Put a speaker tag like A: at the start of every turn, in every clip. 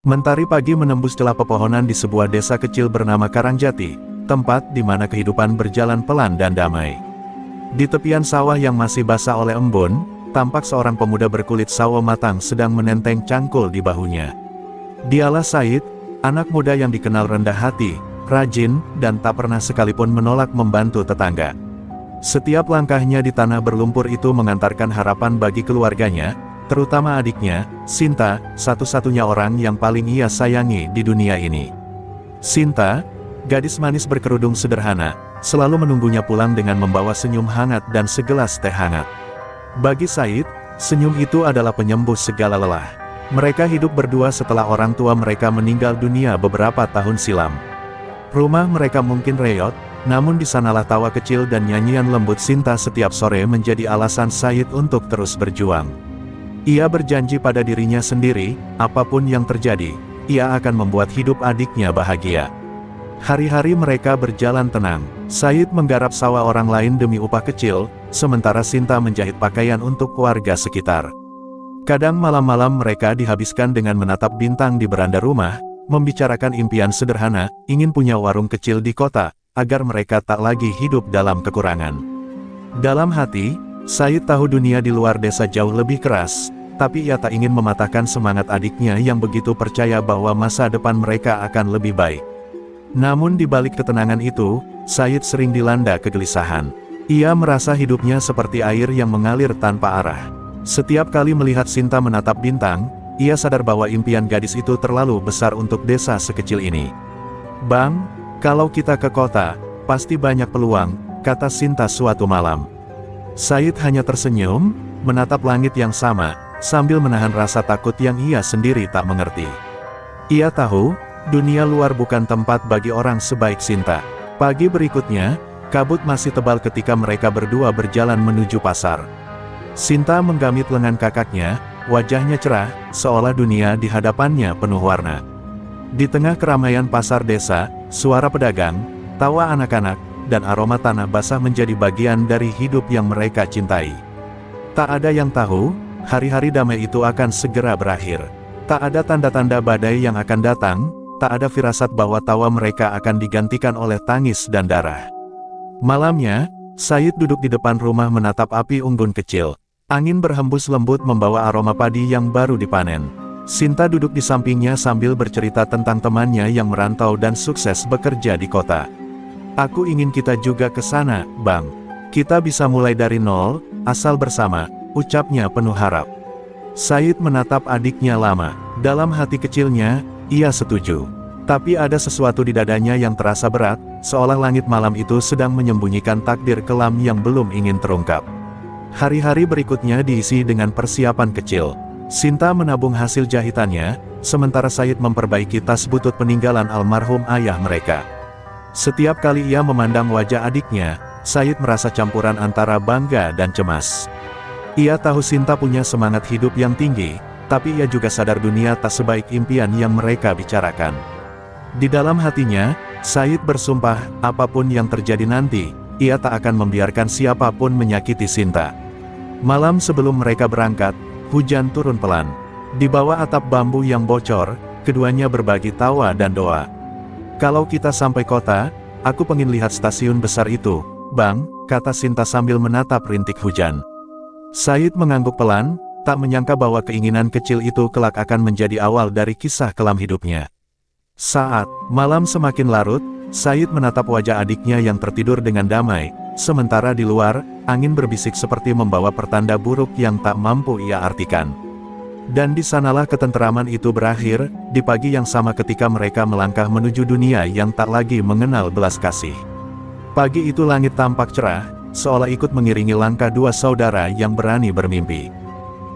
A: Mentari pagi menembus celah pepohonan di sebuah desa kecil bernama Karangjati, tempat di mana kehidupan berjalan pelan dan damai. Di tepian sawah yang masih basah oleh embun, tampak seorang pemuda berkulit sawo matang sedang menenteng cangkul di bahunya. Dialah Said, anak muda yang dikenal rendah hati, rajin, dan tak pernah sekalipun menolak membantu tetangga. Setiap langkahnya di tanah berlumpur itu mengantarkan harapan bagi keluarganya, terutama adiknya, Sinta, satu-satunya orang yang paling ia sayangi di dunia ini. Sinta, gadis manis berkerudung sederhana, selalu menunggunya pulang dengan membawa senyum hangat dan segelas teh hangat. Bagi Said, senyum itu adalah penyembuh segala lelah. Mereka hidup berdua setelah orang tua mereka meninggal dunia beberapa tahun silam. Rumah mereka mungkin reot, namun di sanalah tawa kecil dan nyanyian lembut Sinta setiap sore menjadi alasan Said untuk terus berjuang. Ia berjanji pada dirinya sendiri, apapun yang terjadi, ia akan membuat hidup adiknya bahagia. Hari-hari mereka berjalan tenang. Said menggarap sawah orang lain demi upah kecil, sementara Sinta menjahit pakaian untuk warga sekitar. Kadang malam-malam mereka dihabiskan dengan menatap bintang di beranda rumah, membicarakan impian sederhana, ingin punya warung kecil di kota, agar mereka tak lagi hidup dalam kekurangan. Dalam hati, Said tahu dunia di luar desa jauh lebih keras, tapi ia tak ingin mematahkan semangat adiknya yang begitu percaya bahwa masa depan mereka akan lebih baik. Namun di balik ketenangan itu, Said sering dilanda kegelisahan. Ia merasa hidupnya seperti air yang mengalir tanpa arah. Setiap kali melihat Sinta menatap bintang, ia sadar bahwa impian gadis itu terlalu besar untuk desa sekecil ini. "Bang, kalau kita ke kota, pasti banyak peluang," kata Sinta suatu malam. Said hanya tersenyum, menatap langit yang sama, sambil menahan rasa takut yang ia sendiri tak mengerti. Ia tahu, dunia luar bukan tempat bagi orang sebaik Sinta. Pagi berikutnya, kabut masih tebal ketika mereka berdua berjalan menuju pasar. Sinta menggamit lengan kakaknya, wajahnya cerah, seolah dunia di hadapannya penuh warna. Di tengah keramaian pasar desa, suara pedagang, tawa anak-anak, dan aroma tanah basah menjadi bagian dari hidup yang mereka cintai. Tak ada yang tahu, hari-hari damai itu akan segera berakhir. Tak ada tanda-tanda badai yang akan datang, tak ada firasat bahwa tawa mereka akan digantikan oleh tangis dan darah. Malamnya, Said duduk di depan rumah menatap api unggun kecil. Angin berhembus lembut membawa aroma padi yang baru dipanen. Sinta duduk di sampingnya sambil bercerita tentang temannya yang merantau dan sukses bekerja di kota. "Aku ingin kita juga ke sana, Bang. Kita bisa mulai dari nol, asal bersama," ucapnya penuh harap. Said menatap adiknya lama. Dalam hati kecilnya, ia setuju. Tapi ada sesuatu di dadanya yang terasa berat, seolah langit malam itu sedang menyembunyikan takdir kelam yang belum ingin terungkap. Hari-hari berikutnya diisi dengan persiapan kecil. Sinta menabung hasil jahitannya, sementara Said memperbaiki tas butut peninggalan almarhum ayah mereka. Setiap kali ia memandang wajah adiknya, Said merasa campuran antara bangga dan cemas. Ia tahu Sinta punya semangat hidup yang tinggi, tapi ia juga sadar dunia tak sebaik impian yang mereka bicarakan. Di dalam hatinya, Said bersumpah, apapun yang terjadi nanti, ia tak akan membiarkan siapapun menyakiti Sinta. Malam sebelum mereka berangkat, hujan turun pelan. Di bawah atap bambu yang bocor, keduanya berbagi tawa dan doa. "Kalau kita sampai kota, aku pengen lihat stasiun besar itu, Bang," kata Sinta sambil menatap rintik hujan. Said mengangguk pelan, tak menyangka bahwa keinginan kecil itu kelak akan menjadi awal dari kisah kelam hidupnya. Saat malam semakin larut, Said menatap wajah adiknya yang tertidur dengan damai, sementara di luar, angin berbisik seperti membawa pertanda buruk yang tak mampu ia artikan. Dan di sanalah ketenteraman itu berakhir, di pagi yang sama ketika mereka melangkah menuju dunia yang tak lagi mengenal belas kasih. Pagi itu langit tampak cerah, seolah ikut mengiringi langkah dua saudara yang berani bermimpi.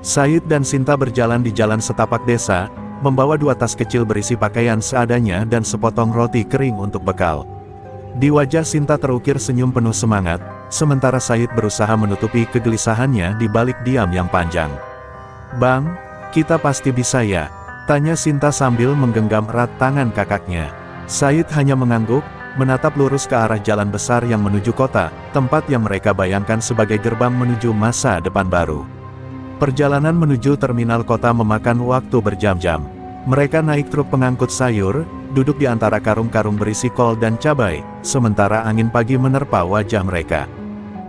A: Said dan Sinta berjalan di jalan setapak desa, membawa dua tas kecil berisi pakaian seadanya dan sepotong roti kering untuk bekal. Di wajah Sinta terukir senyum penuh semangat, sementara Said berusaha menutupi kegelisahannya di balik diam yang panjang. "Bang, kita pasti bisa ya?" tanya Sinta sambil menggenggam erat tangan kakaknya. Said hanya mengangguk, menatap lurus ke arah jalan besar yang menuju kota, tempat yang mereka bayangkan sebagai gerbang menuju masa depan baru. Perjalanan menuju terminal kota memakan waktu berjam-jam. Mereka naik truk pengangkut sayur, duduk di antara karung-karung berisi kol dan cabai, sementara angin pagi menerpa wajah mereka.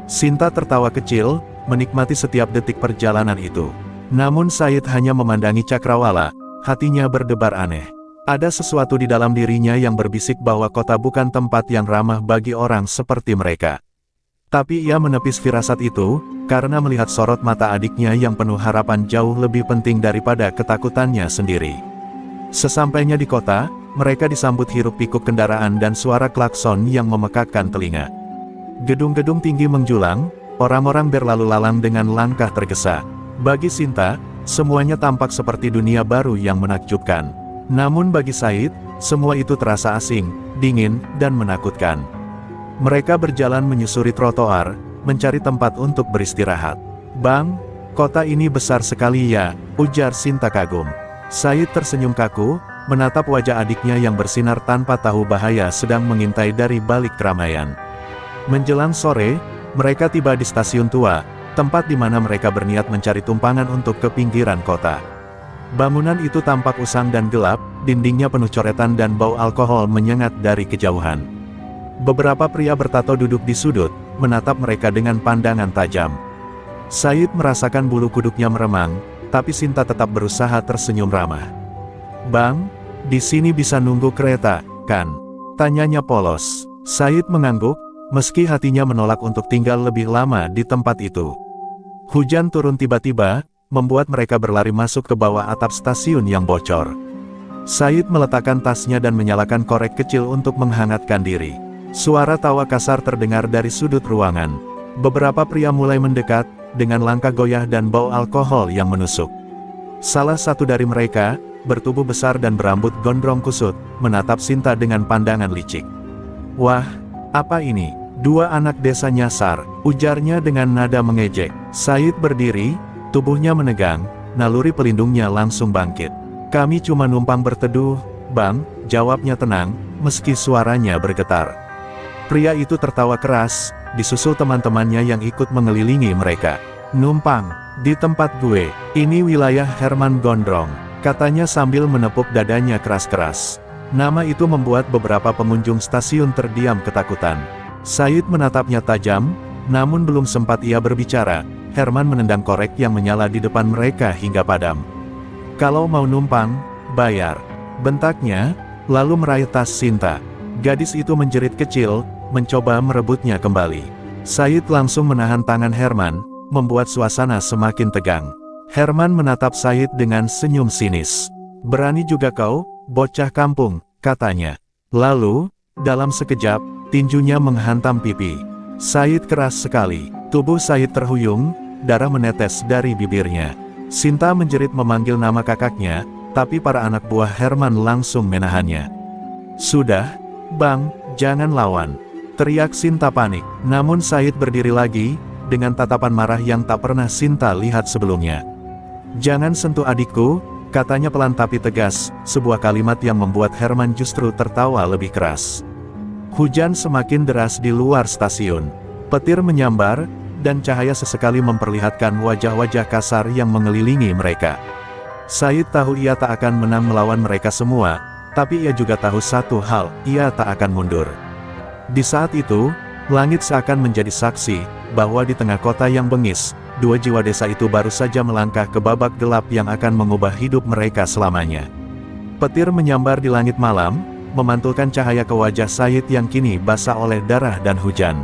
A: Sinta tertawa kecil, menikmati setiap detik perjalanan itu. Namun Said hanya memandangi Cakrawala, hatinya berdebar aneh. Ada sesuatu di dalam dirinya yang berbisik bahwa kota bukan tempat yang ramah bagi orang seperti mereka. Tapi ia menepis firasat itu, karena melihat sorot mata adiknya yang penuh harapan jauh lebih penting daripada ketakutannya sendiri. Sesampainya di kota, mereka disambut hiruk-pikuk kendaraan dan suara klakson yang memekakkan telinga. Gedung-gedung tinggi menjulang, orang-orang berlalu lalang dengan langkah tergesa. Bagi Sinta, semuanya tampak seperti dunia baru yang menakjubkan. Namun bagi Said, semua itu terasa asing, dingin, dan menakutkan. Mereka berjalan menyusuri trotoar, mencari tempat untuk beristirahat. "Bang, kota ini besar sekali ya," ujar Sinta kagum. Said tersenyum kaku, menatap wajah adiknya yang bersinar tanpa tahu bahaya sedang mengintai dari balik keramaian. Menjelang sore, mereka tiba di stasiun tua, tempat di mana mereka berniat mencari tumpangan untuk ke pinggiran kota. Bangunan itu tampak usang dan gelap, dindingnya penuh coretan dan bau alkohol menyengat dari kejauhan. Beberapa pria bertato duduk di sudut, menatap mereka dengan pandangan tajam. Said merasakan bulu kuduknya meremang, tapi Sinta tetap berusaha tersenyum ramah. "Bang, di sini bisa nunggu kereta, kan?" tanyanya polos. Said mengangguk, meski hatinya menolak untuk tinggal lebih lama di tempat itu. Hujan turun tiba-tiba, membuat mereka berlari masuk ke bawah atap stasiun yang bocor. Said meletakkan tasnya dan menyalakan korek kecil untuk menghangatkan diri. Suara tawa kasar terdengar dari sudut ruangan. Beberapa pria mulai mendekat, dengan langkah goyah dan bau alkohol yang menusuk. Salah satu dari mereka, bertubuh besar dan berambut gondrong kusut, menatap Sinta dengan pandangan licik. "Wah, apa ini? Dua anak desa nyasar," ujarnya dengan nada mengejek. Said berdiri, tubuhnya menegang, naluri pelindungnya langsung bangkit. "Kami cuma numpang berteduh, Bang," jawabnya tenang, meski suaranya bergetar. Pria itu tertawa keras, disusul teman-temannya yang ikut mengelilingi mereka. "Numpang, di tempat gue, ini wilayah Herman Gondrong," katanya sambil menepuk dadanya keras-keras. Nama itu membuat beberapa pengunjung stasiun terdiam ketakutan. Said menatapnya tajam, namun belum sempat ia berbicara, Herman menendang korek yang menyala di depan mereka hingga padam. "Kalau mau numpang, bayar," bentaknya, lalu meraih tas Sinta. Gadis itu menjerit kecil, mencoba merebutnya kembali. Said langsung menahan tangan Herman, membuat suasana semakin tegang. Herman menatap Said dengan senyum sinis. "Berani juga kau, bocah kampung," katanya. Lalu, dalam sekejap, tinjunya menghantam pipi. Said keras sekali. Tubuh Said terhuyung, darah menetes dari bibirnya. Sinta menjerit memanggil nama kakaknya, tapi para anak buah Herman langsung menahannya. "Sudah, Bang, jangan lawan," teriak Sinta panik. Namun Said berdiri lagi, dengan tatapan marah yang tak pernah Sinta lihat sebelumnya. "Jangan sentuh adikku," katanya pelan tapi tegas, sebuah kalimat yang membuat Herman justru tertawa lebih keras. Hujan semakin deras di luar stasiun. Petir menyambar, dan cahaya sesekali memperlihatkan wajah-wajah kasar yang mengelilingi mereka. Said tahu ia tak akan menang melawan mereka semua, tapi ia juga tahu satu hal, ia tak akan mundur. Di saat itu, langit seakan menjadi saksi, bahwa di tengah kota yang bengis, dua jiwa desa itu baru saja melangkah ke babak gelap yang akan mengubah hidup mereka selamanya. Petir menyambar di langit malam, memantulkan cahaya ke wajah Said yang kini basah oleh darah dan hujan.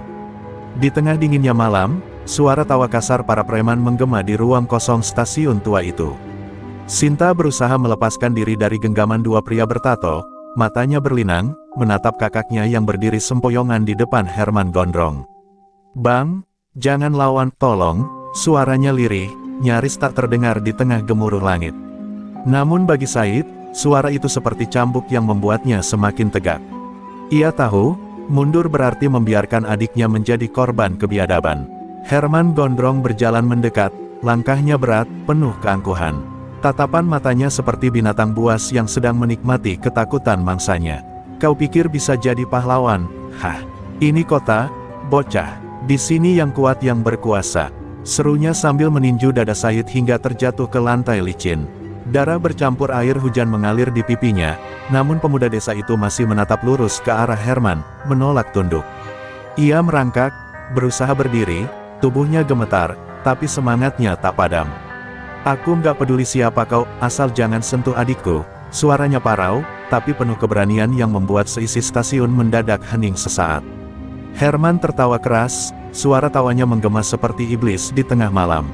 A: Di tengah dinginnya malam, suara tawa kasar para preman menggema di ruang kosong stasiun tua itu. Sinta berusaha melepaskan diri dari genggaman dua pria bertato, matanya berlinang, menatap kakaknya yang berdiri sempoyongan di depan Herman Gondrong. "Bang, jangan lawan, tolong," suaranya lirih, nyaris tak terdengar di tengah gemuruh langit. Namun bagi Said, suara itu seperti cambuk yang membuatnya semakin tegak. Ia tahu, mundur berarti membiarkan adiknya menjadi korban kebiadaban. Herman Gondrong berjalan mendekat, langkahnya berat, penuh keangkuhan. Tatapan matanya seperti binatang buas yang sedang menikmati ketakutan mangsanya. "Kau pikir bisa jadi pahlawan? Hah? Ini kota, bocah. Di sini yang kuat yang berkuasa," serunya sambil meninju dada Said hingga terjatuh ke lantai licin. Darah bercampur air hujan mengalir di pipinya, namun pemuda desa itu masih menatap lurus ke arah Herman, menolak tunduk. Ia merangkak, berusaha berdiri, tubuhnya gemetar, tapi semangatnya tak padam. "Aku nggak peduli siapa kau, asal jangan sentuh adikku," suaranya parau, tapi penuh keberanian yang membuat seisi stasiun mendadak hening sesaat. Herman tertawa keras, suara tawanya menggema seperti iblis di tengah malam.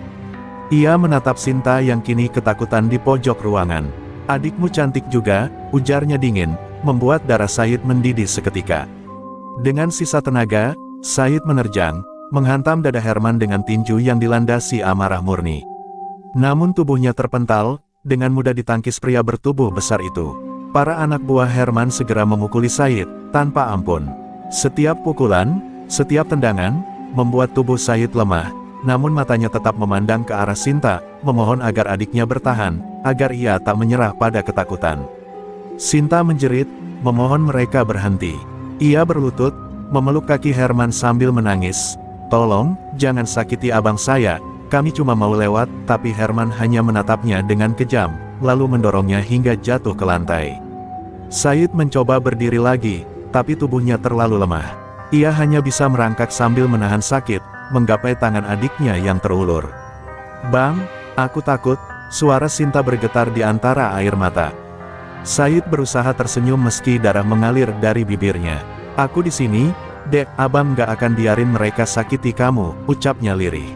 A: Ia menatap Sinta yang kini ketakutan di pojok ruangan. "Adikmu cantik juga," ujarnya dingin, membuat darah Said mendidih seketika. Dengan sisa tenaga, Said menerjang, menghantam dada Herman dengan tinju yang dilandasi amarah murni. Namun tubuhnya terpental, dengan mudah ditangkis pria bertubuh besar itu. Para anak buah Herman segera memukuli Said, tanpa ampun. Setiap pukulan, setiap tendangan, membuat tubuh Said lemah. Namun matanya tetap memandang ke arah Sinta, memohon agar adiknya bertahan, agar ia tak menyerah pada ketakutan. Sinta menjerit, memohon mereka berhenti. Ia berlutut, memeluk kaki Herman sambil menangis. "Tolong, jangan sakiti abang saya, kami cuma mau lewat," tapi Herman hanya menatapnya dengan kejam, lalu mendorongnya hingga jatuh ke lantai. Said mencoba berdiri lagi, tapi tubuhnya terlalu lemah. Ia hanya bisa merangkak sambil menahan sakit, menggapai tangan adiknya yang terulur. "Bang, aku takut," suara Sinta bergetar di antara air mata. Said berusaha tersenyum meski darah mengalir dari bibirnya. "Aku di sini, Dek, abang gak akan biarin mereka sakiti kamu," ucapnya lirih.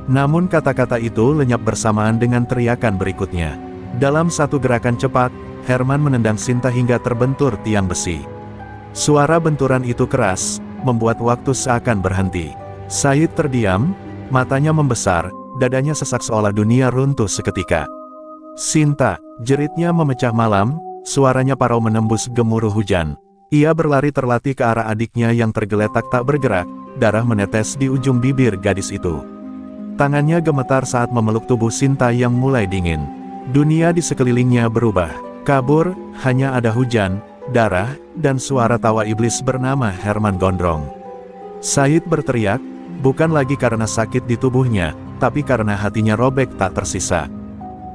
A: Namun kata-kata itu lenyap bersamaan dengan teriakan berikutnya. Dalam satu gerakan cepat, Herman menendang Sinta hingga terbentur tiang besi. Suara benturan itu keras, membuat waktu seakan berhenti. Said terdiam, matanya membesar, dadanya sesak seolah dunia runtuh seketika. "Sinta!" jeritnya memecah malam, suaranya parau menembus gemuruh hujan. Ia berlari terlatih ke arah adiknya yang tergeletak tak bergerak, darah menetes di ujung bibir gadis itu. Tangannya gemetar saat memeluk tubuh Sinta yang mulai dingin. Dunia di sekelilingnya berubah. Kabur, hanya ada hujan, darah, dan suara tawa iblis bernama Herman Gondrong. Said berteriak, bukan lagi karena sakit di tubuhnya, tapi karena hatinya robek tak tersisa.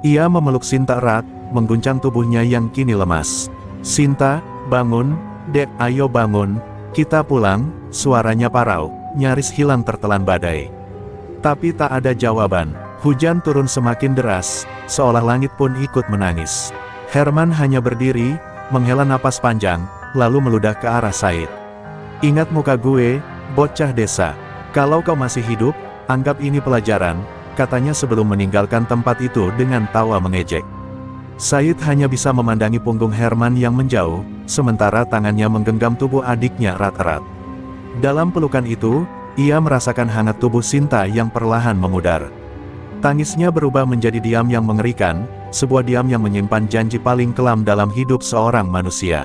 A: Ia memeluk Sinta erat, mengguncang tubuhnya yang kini lemas. "Sinta, bangun, Dek, ayo bangun, kita pulang," suaranya parau, nyaris hilang tertelan badai. Tapi tak ada jawaban. Hujan turun semakin deras, seolah langit pun ikut menangis. Herman hanya berdiri, menghela napas panjang, lalu meludah ke arah Said. "Ingat muka gue, bocah desa. Kalau kau masih hidup, anggap ini pelajaran," katanya sebelum meninggalkan tempat itu dengan tawa mengejek. Said hanya bisa memandangi punggung Herman yang menjauh, sementara tangannya menggenggam tubuh adiknya erat-erat. Dalam pelukan itu, ia merasakan hangat tubuh Sinta yang perlahan memudar. Tangisnya berubah menjadi diam yang mengerikan, sebuah diam yang menyimpan janji paling kelam dalam hidup seorang manusia.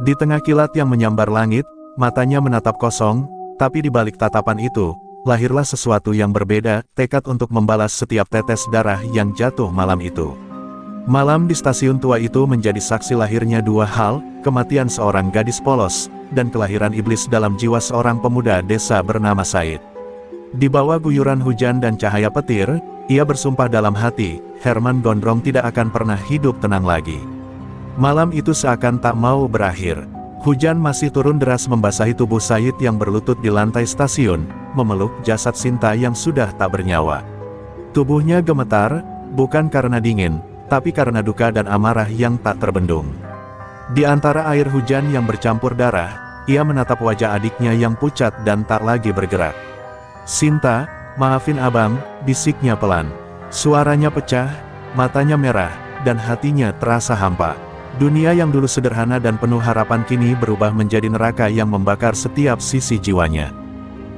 A: Di tengah kilat yang menyambar langit, matanya menatap kosong, tapi di balik tatapan itu, lahirlah sesuatu yang berbeda, tekad untuk membalas setiap tetes darah yang jatuh malam itu. Malam di stasiun tua itu menjadi saksi lahirnya dua hal, kematian seorang gadis polos, dan kelahiran iblis dalam jiwa seorang pemuda desa bernama Said. Di bawah guyuran hujan dan cahaya petir, ia bersumpah dalam hati, Herman Gondrong tidak akan pernah hidup tenang lagi. Malam itu seakan tak mau berakhir. Hujan masih turun deras membasahi tubuh Said yang berlutut di lantai stasiun, memeluk jasad Sinta yang sudah tak bernyawa. Tubuhnya gemetar, bukan karena dingin, tapi karena duka dan amarah yang tak terbendung. Di antara air hujan yang bercampur darah, ia menatap wajah adiknya yang pucat dan tak lagi bergerak. "Sinta, maafin abang," bisiknya pelan. Suaranya pecah, matanya merah, dan hatinya terasa hampa. Dunia yang dulu sederhana dan penuh harapan kini berubah menjadi neraka yang membakar setiap sisi jiwanya.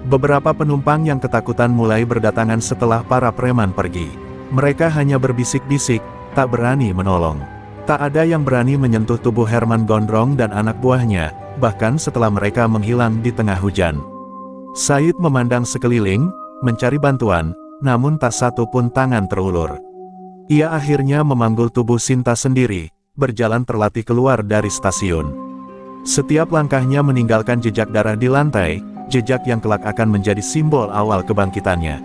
A: Beberapa penumpang yang ketakutan mulai berdatangan setelah para preman pergi. Mereka hanya berbisik-bisik, tak berani menolong. Tak ada yang berani menyentuh tubuh Herman Gondrong dan anak buahnya, bahkan setelah mereka menghilang di tengah hujan. Said memandang sekeliling, mencari bantuan, namun tak satu pun tangan terulur. Ia akhirnya memanggul tubuh Sinta sendiri, berjalan terlatih keluar dari stasiun. Setiap langkahnya meninggalkan jejak darah di lantai, jejak yang kelak akan menjadi simbol awal kebangkitannya.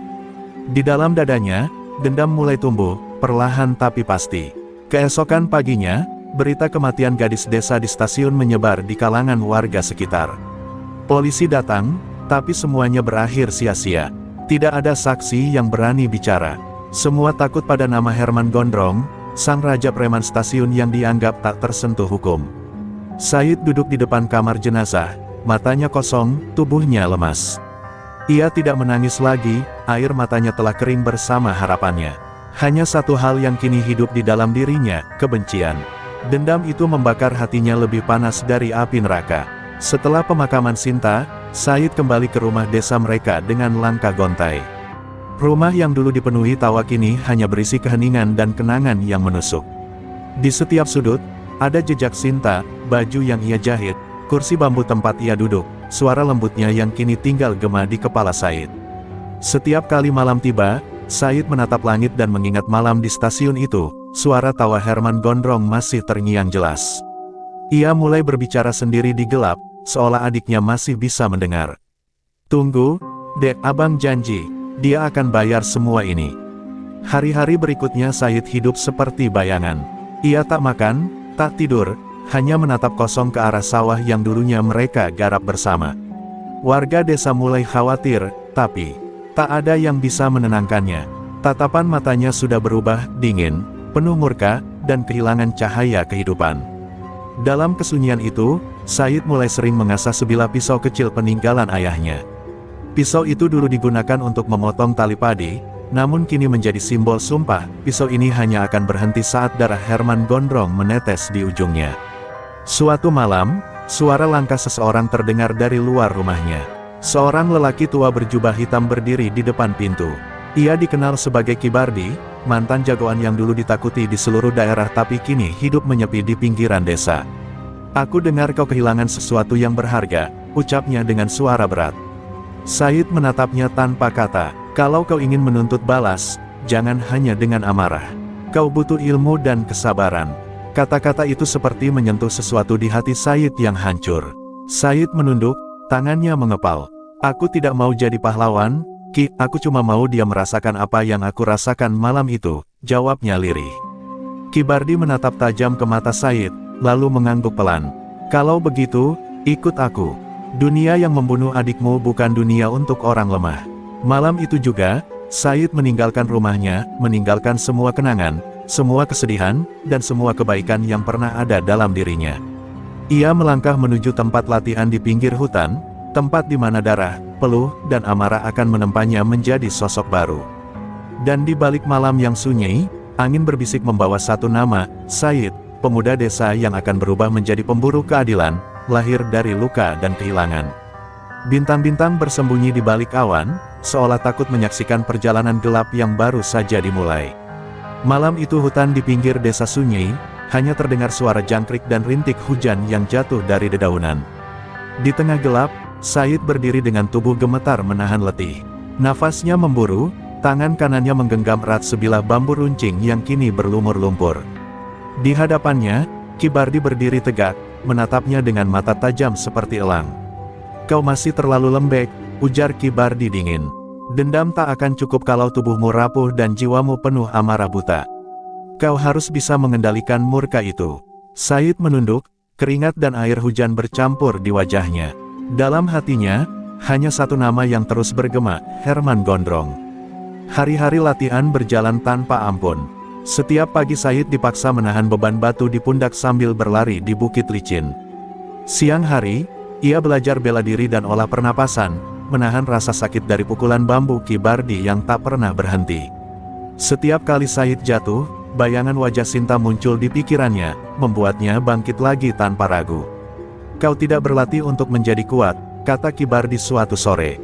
A: Di dalam dadanya, dendam mulai tumbuh, perlahan tapi pasti. Keesokan paginya, berita kematian gadis desa di stasiun menyebar di kalangan warga sekitar. Polisi datang, tapi semuanya berakhir sia-sia. Tidak ada saksi yang berani bicara. Semua takut pada nama Herman Gondrong, sang raja preman stasiun yang dianggap tak tersentuh hukum. Said duduk di depan kamar jenazah, matanya kosong, tubuhnya lemas. Ia tidak menangis lagi, air matanya telah kering bersama harapannya. Hanya satu hal yang kini hidup di dalam dirinya, kebencian. Dendam itu membakar hatinya lebih panas dari api neraka. Setelah pemakaman Sinta, Said kembali ke rumah desa mereka dengan langkah gontai. Rumah yang dulu dipenuhi tawa kini hanya berisi keheningan dan kenangan yang menusuk. Di setiap sudut, ada jejak Sinta, baju yang ia jahit, kursi bambu tempat ia duduk, suara lembutnya yang kini tinggal gema di kepala Said. Setiap kali malam tiba, Said menatap langit dan mengingat malam di stasiun itu, suara tawa Herman Gondrong masih terngiang jelas. Ia mulai berbicara sendiri di gelap, seolah adiknya masih bisa mendengar. "Tunggu, Dek, abang janji, dia akan bayar semua ini." Hari-hari berikutnya Said hidup seperti bayangan. Ia tak makan, tak tidur, hanya menatap kosong ke arah sawah yang dulunya mereka garap bersama. Warga desa mulai khawatir, tapi tak ada yang bisa menenangkannya. Tatapan matanya sudah berubah dingin, penuh murka, dan kehilangan cahaya kehidupan. Dalam kesunyian itu, Said mulai sering mengasah sebilah pisau kecil peninggalan ayahnya. Pisau itu dulu digunakan untuk memotong tali padi, namun kini menjadi simbol sumpah. Pisau ini hanya akan berhenti saat darah Herman Gondrong menetes di ujungnya. Suatu malam, suara langkah seseorang terdengar dari luar rumahnya. Seorang lelaki tua berjubah hitam berdiri di depan pintu. Ia dikenal sebagai Ki Bardi, mantan jagoan yang dulu ditakuti di seluruh daerah tapi kini hidup menyepi di pinggiran desa. "Aku dengar kau kehilangan sesuatu yang berharga," ucapnya dengan suara berat. Said menatapnya tanpa kata. "Kalau kau ingin menuntut balas, jangan hanya dengan amarah. Kau butuh ilmu dan kesabaran." Kata-kata itu seperti menyentuh sesuatu di hati Said yang hancur. Said menunduk, tangannya mengepal. "Aku tidak mau jadi pahlawan, Ki, aku cuma mau dia merasakan apa yang aku rasakan malam itu," jawabnya lirih. Ki Bardi menatap tajam ke mata Said, lalu mengangguk pelan. "Kalau begitu, ikut aku. Dunia yang membunuh adikmu bukan dunia untuk orang lemah." Malam itu juga, Said meninggalkan rumahnya, meninggalkan semua kenangan, semua kesedihan, dan semua kebaikan yang pernah ada dalam dirinya. Ia melangkah menuju tempat latihan di pinggir hutan, tempat di mana darah, peluh, dan amarah akan menempanya menjadi sosok baru. Dan di balik malam yang sunyi, angin berbisik membawa satu nama, Said, pemuda desa yang akan berubah menjadi pemburu keadilan, lahir dari luka dan kehilangan. Bintang-bintang bersembunyi di balik awan, seolah takut menyaksikan perjalanan gelap yang baru saja dimulai. Malam itu hutan di pinggir desa sunyi, hanya terdengar suara jangkrik dan rintik hujan yang jatuh dari dedaunan. Di tengah gelap, Said berdiri dengan tubuh gemetar menahan letih. Nafasnya memburu, tangan kanannya menggenggam erat sebilah bambu runcing yang kini berlumur lumpur. Di hadapannya, Ki Bardi berdiri tegak, menatapnya dengan mata tajam seperti elang. "Kau masih terlalu lembek," ujar Ki Bardi dingin. "Dendam tak akan cukup kalau tubuhmu rapuh dan jiwamu penuh amarah buta. Kau harus bisa mengendalikan murka itu." Said menunduk, keringat dan air hujan bercampur di wajahnya. Dalam hatinya, hanya satu nama yang terus bergema, Herman Gondrong. Hari-hari latihan berjalan tanpa ampun. Setiap pagi Said dipaksa menahan beban batu di pundak sambil berlari di bukit licin. Siang hari, ia belajar bela diri dan olah pernapasan, menahan rasa sakit dari pukulan bambu Ki Bardi yang tak pernah berhenti. Setiap kali Said jatuh, bayangan wajah Sinta muncul di pikirannya, membuatnya bangkit lagi tanpa ragu. "Kau tidak berlatih untuk menjadi kuat," kata Ki Bardi suatu sore.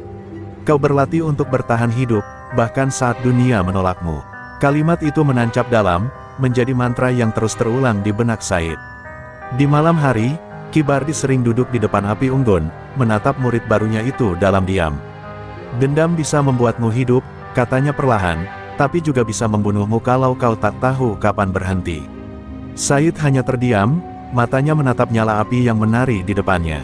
A: "Kau berlatih untuk bertahan hidup, bahkan saat dunia menolakmu." Kalimat itu menancap dalam, menjadi mantra yang terus terulang di benak Said. Di malam hari, Ki Bardi sering duduk di depan api unggun, menatap murid barunya itu dalam diam. "Dendam bisa membuatmu hidup," katanya perlahan, "tapi juga bisa membunuhmu kalau kau tak tahu kapan berhenti." Said hanya terdiam, matanya menatap nyala api yang menari di depannya.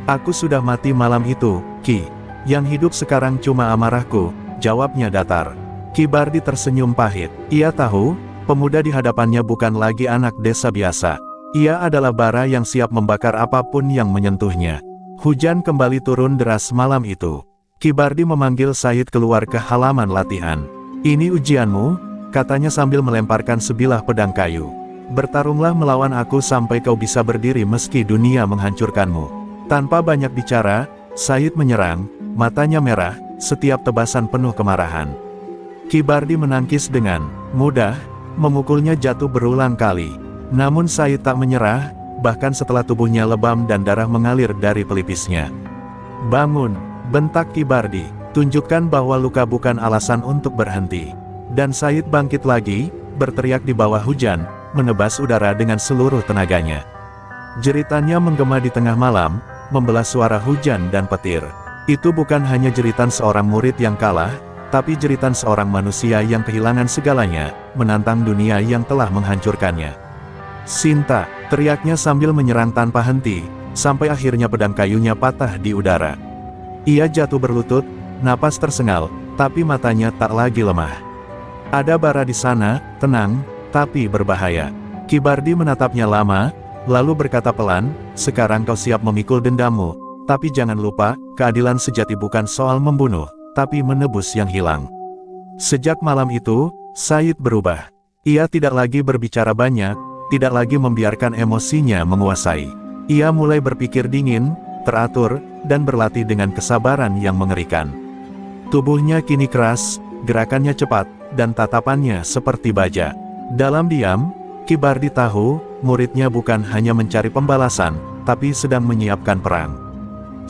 A: "Aku sudah mati malam itu, Ki. Yang hidup sekarang cuma amarahku," jawabnya datar. Ki Bardi tersenyum pahit. Ia tahu, Pemuda di hadapannya bukan lagi anak desa biasa. Ia adalah bara yang siap membakar apapun yang menyentuhnya. Hujan kembali turun deras malam itu. Ki Bardi memanggil Said keluar ke halaman latihan. "Ini ujianmu," katanya sambil melemparkan sebilah pedang kayu. "Bertarunglah melawan aku sampai kau bisa berdiri meski dunia menghancurkanmu." Tanpa banyak bicara, Said menyerang, matanya merah, setiap tebasan penuh kemarahan. Ki Bardi menangkis dengan mudah, memukulnya jatuh berulang kali. Namun Said tak menyerah, bahkan setelah tubuhnya lebam dan darah mengalir dari pelipisnya. "Bangun!" bentak Ki Bardi, "tunjukkan bahwa luka bukan alasan untuk berhenti." Dan Said bangkit lagi, berteriak di bawah hujan, menebas udara dengan seluruh tenaganya. Jeritannya menggema di tengah malam, membelah suara hujan dan petir. Itu bukan hanya jeritan seorang murid yang kalah, tapi jeritan seorang manusia yang kehilangan segalanya, menantang dunia yang telah menghancurkannya. "Sinta!" teriaknya sambil menyerang tanpa henti, sampai akhirnya pedang kayunya patah di udara. Ia jatuh berlutut, napas tersengal, tapi matanya tak lagi lemah. "Ada bara di sana, tenang, tapi berbahaya." Ki Bardi menatapnya lama, lalu berkata pelan, "Sekarang kau siap memikul dendammu, tapi jangan lupa, keadilan sejati bukan soal membunuh, tapi menebus yang hilang." Sejak malam itu, Said berubah. Ia tidak lagi berbicara banyak, tidak lagi membiarkan emosinya menguasai. Ia mulai berpikir dingin, teratur, dan berlatih dengan kesabaran yang mengerikan. Tubuhnya kini keras, gerakannya cepat, dan tatapannya seperti baja. Dalam diam, Ki Bardi tahu, muridnya bukan hanya mencari pembalasan, tapi sedang menyiapkan perang.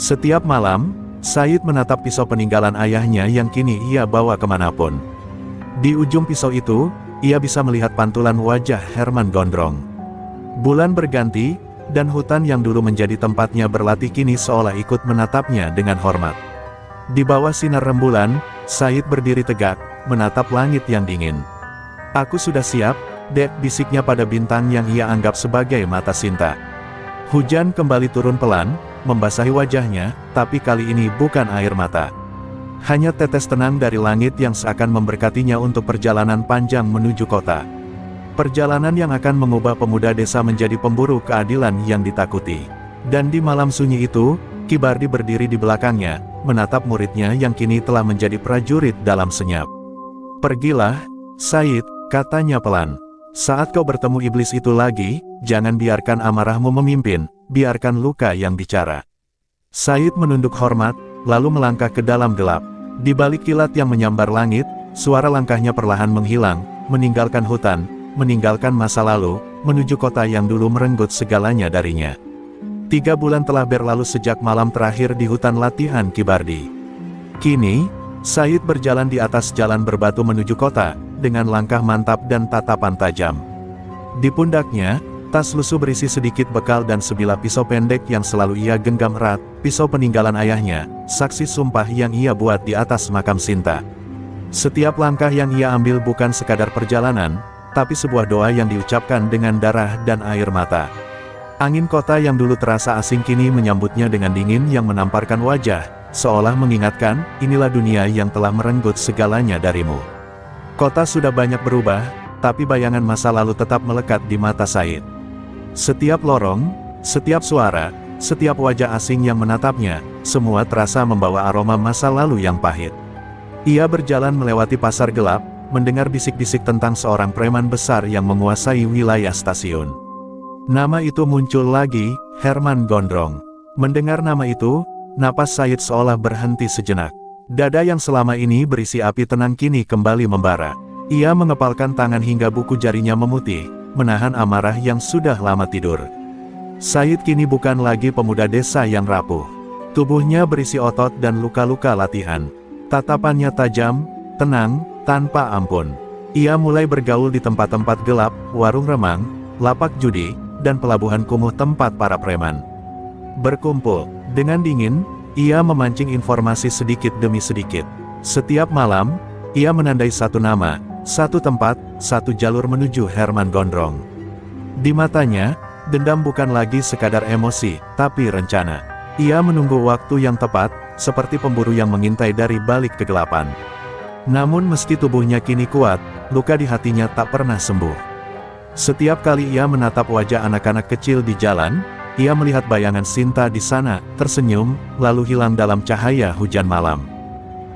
A: Setiap malam, Said menatap pisau peninggalan ayahnya yang kini ia bawa kemanapun. Di ujung pisau itu, ia bisa melihat pantulan wajah Herman Gondrong. Bulan berganti, dan hutan yang dulu menjadi tempatnya berlatih kini seolah ikut menatapnya dengan hormat. Di bawah sinar rembulan, Said berdiri tegak, menatap langit yang dingin. "Aku sudah siap, Dek," bisiknya pada bintang yang ia anggap sebagai mata Sinta. Hujan kembali turun pelan, membasahi wajahnya, tapi kali ini bukan air mata. Hanya tetes tenang dari langit yang seakan memberkatinya untuk perjalanan panjang menuju kota. Perjalanan yang akan mengubah pemuda desa menjadi pemburu keadilan yang ditakuti. Dan di malam sunyi itu, Ki Bardi berdiri di belakangnya, menatap muridnya yang kini telah menjadi prajurit dalam senyap. "Pergilah, Said," katanya pelan. "Saat kau bertemu iblis itu lagi, jangan biarkan amarahmu memimpin, biarkan luka yang bicara." Said menunduk hormat, lalu melangkah ke dalam gelap. Di balik kilat yang menyambar langit, suara langkahnya perlahan menghilang, meninggalkan hutan, meninggalkan masa lalu, menuju kota yang dulu merenggut segalanya darinya. 3 bulan telah berlalu sejak malam terakhir di hutan latihan Ki Bardi. Kini, Said berjalan di atas jalan berbatu menuju kota, dengan langkah mantap dan tatapan tajam. Di pundaknya, tas lusuh berisi sedikit bekal dan sebilah pisau pendek yang selalu ia genggam erat, pisau peninggalan ayahnya, saksi sumpah yang ia buat di atas makam Sinta. Setiap langkah yang ia ambil bukan sekadar perjalanan, tapi sebuah doa yang diucapkan dengan darah dan air mata. Angin kota yang dulu terasa asing kini menyambutnya dengan dingin yang menamparkan wajah, seolah mengingatkan, inilah dunia yang telah merenggut segalanya darimu. Kota sudah banyak berubah, tapi bayangan masa lalu tetap melekat di mata Said. Setiap lorong, setiap suara, setiap wajah asing yang menatapnya, semua terasa membawa aroma masa lalu yang pahit. Ia berjalan melewati pasar gelap, mendengar bisik-bisik tentang seorang preman besar yang menguasai wilayah stasiun. Nama itu muncul lagi, Herman Gondrong. Mendengar nama itu, napas Said seolah berhenti sejenak. Dada yang selama ini berisi api tenang kini kembali membara. Ia mengepalkan tangan hingga buku jarinya memutih, menahan amarah yang sudah lama tidur. Said kini bukan lagi pemuda desa yang rapuh. Tubuhnya berisi otot dan luka-luka latihan. Tatapannya tajam, tenang, tanpa ampun. Ia mulai bergaul di tempat-tempat gelap, warung remang, lapak judi, dan pelabuhan kumuh tempat para preman berkumpul. Dengan dingin, ia memancing informasi sedikit demi sedikit. Setiap malam, ia menandai satu nama, satu tempat, satu jalur menuju Herman Gondrong. Di matanya, dendam bukan lagi sekadar emosi, tapi rencana. Ia menunggu waktu yang tepat, seperti pemburu yang mengintai dari balik kegelapan. Namun meski tubuhnya kini kuat, luka di hatinya tak pernah sembuh. Setiap kali ia menatap wajah anak-anak kecil di jalan, ia melihat bayangan Sinta di sana, tersenyum, lalu hilang dalam cahaya hujan malam.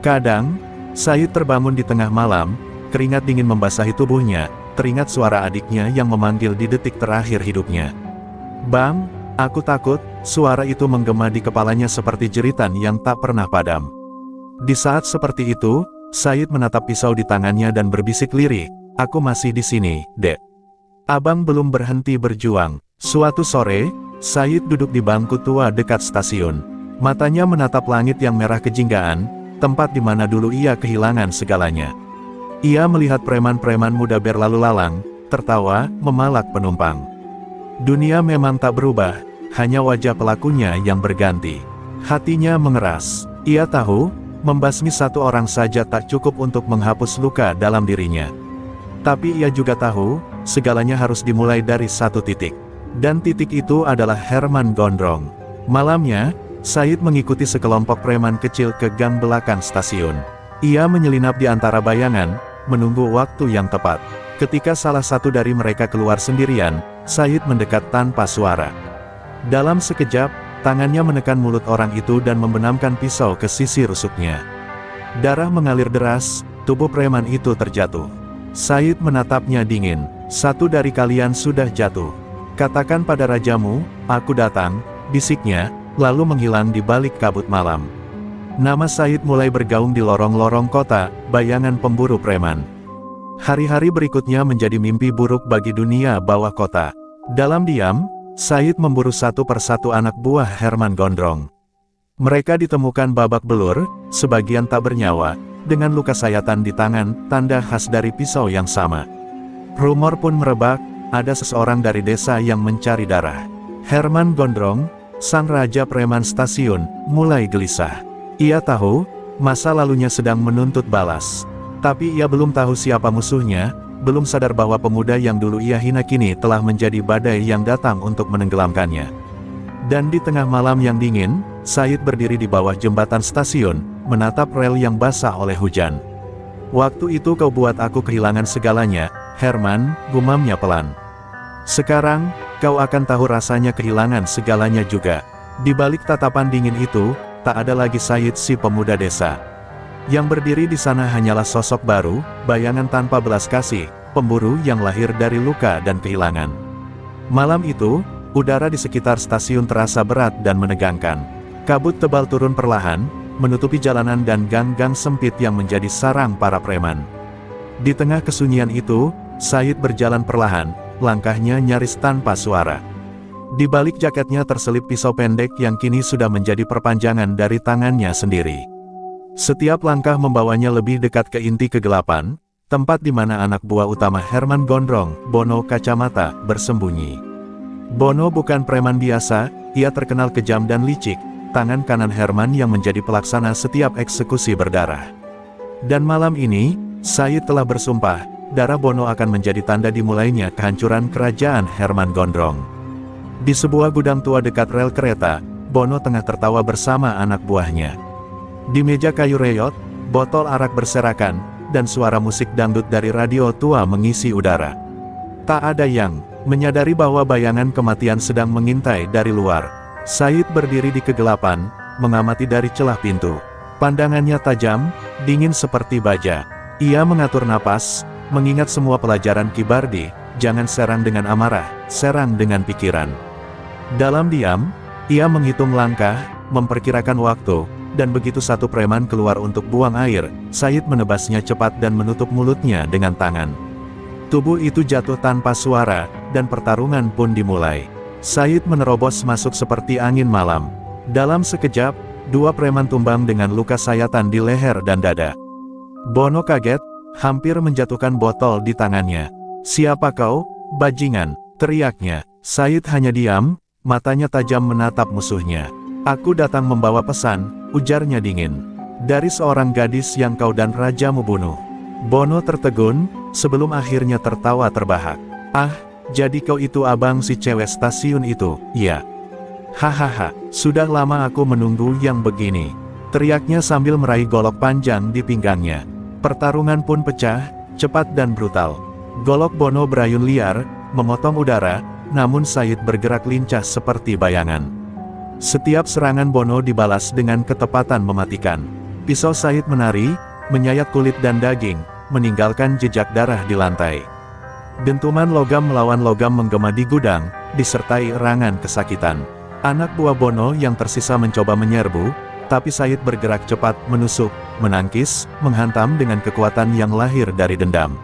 A: Kadang, Said terbangun di tengah malam, keringat dingin membasahi tubuhnya, teringat suara adiknya yang memanggil di detik terakhir hidupnya. "Bang, aku takut," suara itu menggema di kepalanya seperti jeritan yang tak pernah padam. Di saat seperti itu, Said menatap pisau di tangannya dan berbisik lirih, "Aku masih di sini, Dek. Abang belum berhenti berjuang." Suatu sore, Said duduk di bangku tua dekat stasiun. Matanya menatap langit yang merah kejinggaan, tempat di mana dulu ia kehilangan segalanya. Ia melihat preman-preman muda berlalu lalang, tertawa, memalak penumpang. Dunia memang tak berubah, hanya wajah pelakunya yang berganti. Hatinya mengeras. Ia tahu, membasmi satu orang saja tak cukup untuk menghapus luka dalam dirinya. Tapi ia juga tahu, segalanya harus dimulai dari satu titik. Dan titik itu adalah Herman Gondrong. Malamnya, Said mengikuti sekelompok preman kecil ke gang belakang stasiun. Ia menyelinap di antara bayangan, menunggu waktu yang tepat. Ketika salah satu dari mereka keluar sendirian, Said mendekat tanpa suara. Dalam sekejap, tangannya menekan mulut orang itu dan membenamkan pisau ke sisi rusuknya. Darah mengalir deras, tubuh preman itu terjatuh. Said menatapnya dingin. "Satu dari kalian sudah jatuh. Katakan pada rajamu, aku datang," bisiknya, lalu menghilang di balik kabut malam. Nama Said mulai bergaung di lorong-lorong kota, bayangan pemburu preman. Hari-hari berikutnya menjadi mimpi buruk bagi dunia bawah kota. Dalam diam, Said memburu satu persatu anak buah Herman Gondrong. Mereka ditemukan babak belur, sebagian tak bernyawa, dengan luka sayatan di tangan, tanda khas dari pisau yang sama. Rumor pun merebak, ada seseorang dari desa yang mencari darah. Herman Gondrong, sang raja preman stasiun, mulai gelisah. Ia tahu, masa lalunya sedang menuntut balas. Tapi ia belum tahu siapa musuhnya, belum sadar bahwa pemuda yang dulu ia hina kini telah menjadi badai yang datang untuk menenggelamkannya. Dan di tengah malam yang dingin, Said berdiri di bawah jembatan stasiun, menatap rel yang basah oleh hujan. "Waktu itu kau buat aku kehilangan segalanya, Herman," gumamnya pelan. "Sekarang, kau akan tahu rasanya kehilangan segalanya juga." Di balik tatapan dingin itu, tak ada lagi Said si pemuda desa. Yang berdiri di sana hanyalah sosok baru, bayangan tanpa belas kasih, pemburu yang lahir dari luka dan kehilangan. Malam itu, udara di sekitar stasiun terasa berat dan menegangkan. Kabut tebal turun perlahan, menutupi jalanan dan gang-gang sempit yang menjadi sarang para preman. Di tengah kesunyian itu, Said berjalan perlahan, langkahnya nyaris tanpa suara. Di balik jaketnya terselip pisau pendek yang kini sudah menjadi perpanjangan dari tangannya sendiri. Setiap langkah membawanya lebih dekat ke inti kegelapan, tempat di mana anak buah utama Herman Gondrong, Bono Kacamata, bersembunyi. Bono bukan preman biasa, ia terkenal kejam dan licik, tangan kanan Herman yang menjadi pelaksana setiap eksekusi berdarah. Dan malam ini, Said telah bersumpah, darah Bono akan menjadi tanda dimulainya kehancuran kerajaan Herman Gondrong. Di sebuah gudang tua dekat rel kereta, Bono tengah tertawa bersama anak buahnya. Di meja kayu reyot, botol arak berserakan, dan suara musik dangdut dari radio tua mengisi udara. Tak ada yang menyadari bahwa bayangan kematian sedang mengintai dari luar. Said berdiri di kegelapan, mengamati dari celah pintu. Pandangannya tajam, dingin seperti baja. Ia mengatur napas, mengingat semua pelajaran Kibardi, jangan serang dengan amarah, serang dengan pikiran. Dalam diam, ia menghitung langkah, memperkirakan waktu, dan begitu satu preman keluar untuk buang air, Said menebasnya cepat dan menutup mulutnya dengan tangan. Tubuh itu jatuh tanpa suara, dan pertarungan pun dimulai. Said menerobos masuk seperti angin malam. Dalam sekejap, dua preman tumbang dengan luka sayatan di leher dan dada. Bono kaget, hampir menjatuhkan botol di tangannya. "Siapa kau, bajingan?" teriaknya. Said hanya diam, matanya tajam menatap musuhnya. "Aku datang membawa pesan," ujarnya dingin. "Dari seorang gadis yang kau dan rajamu bunuh." Bono tertegun, sebelum akhirnya tertawa terbahak. "Ah, jadi kau itu abang si cewek stasiun itu, ya? Hahaha, sudah lama aku menunggu yang begini," teriaknya sambil meraih golok panjang di pinggangnya. Pertarungan pun pecah, cepat dan brutal. Golok Bono berayun liar, memotong udara, namun Said bergerak lincah seperti bayangan. Setiap serangan Bono dibalas dengan ketepatan mematikan. Pisau Said menari, menyayat kulit dan daging, meninggalkan jejak darah di lantai. Dentuman logam melawan logam menggema di gudang, disertai erangan kesakitan. Anak buah Bono yang tersisa mencoba menyerbu, tapi Said bergerak cepat, menusuk, menangkis, menghantam dengan kekuatan yang lahir dari dendam.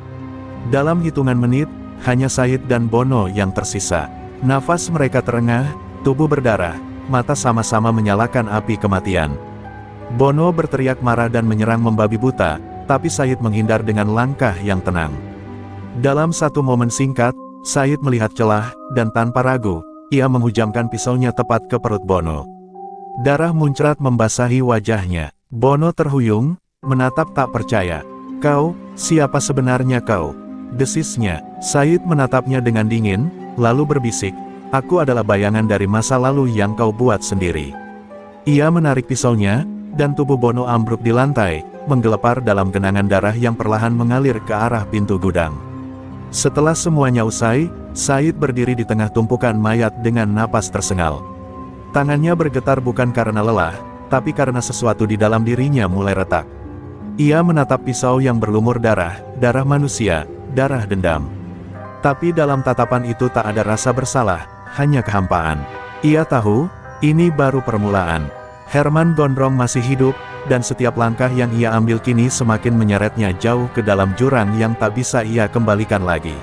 A: Dalam hitungan menit, hanya Said dan Bono yang tersisa. Nafas mereka terengah, tubuh berdarah, mata sama-sama menyalakan api kematian. Bono berteriak marah dan menyerang membabi buta, tapi Said menghindar dengan langkah yang tenang. Dalam satu momen singkat, Said melihat celah, dan tanpa ragu, ia menghujamkan pisaunya tepat ke perut Bono. Darah muncrat membasahi wajahnya. Bono terhuyung, menatap tak percaya. "Kau, siapa sebenarnya kau?" desisnya. Said menatapnya dengan dingin, lalu berbisik, "Aku adalah bayangan dari masa lalu yang kau buat sendiri." Ia menarik pisaunya, dan tubuh Bono ambruk di lantai, menggelepar dalam genangan darah yang perlahan mengalir ke arah pintu gudang. Setelah semuanya usai, Said berdiri di tengah tumpukan mayat dengan napas tersengal. Tangannya bergetar bukan karena lelah, tapi karena sesuatu di dalam dirinya mulai retak. Ia menatap pisau yang berlumur darah, darah manusia, darah dendam. Tapi dalam tatapan itu tak ada rasa bersalah, hanya kehampaan. Ia tahu, ini baru permulaan. Herman Gondrong masih hidup, dan setiap langkah yang ia ambil kini semakin menyeretnya jauh ke dalam jurang yang tak bisa ia kembalikan lagi.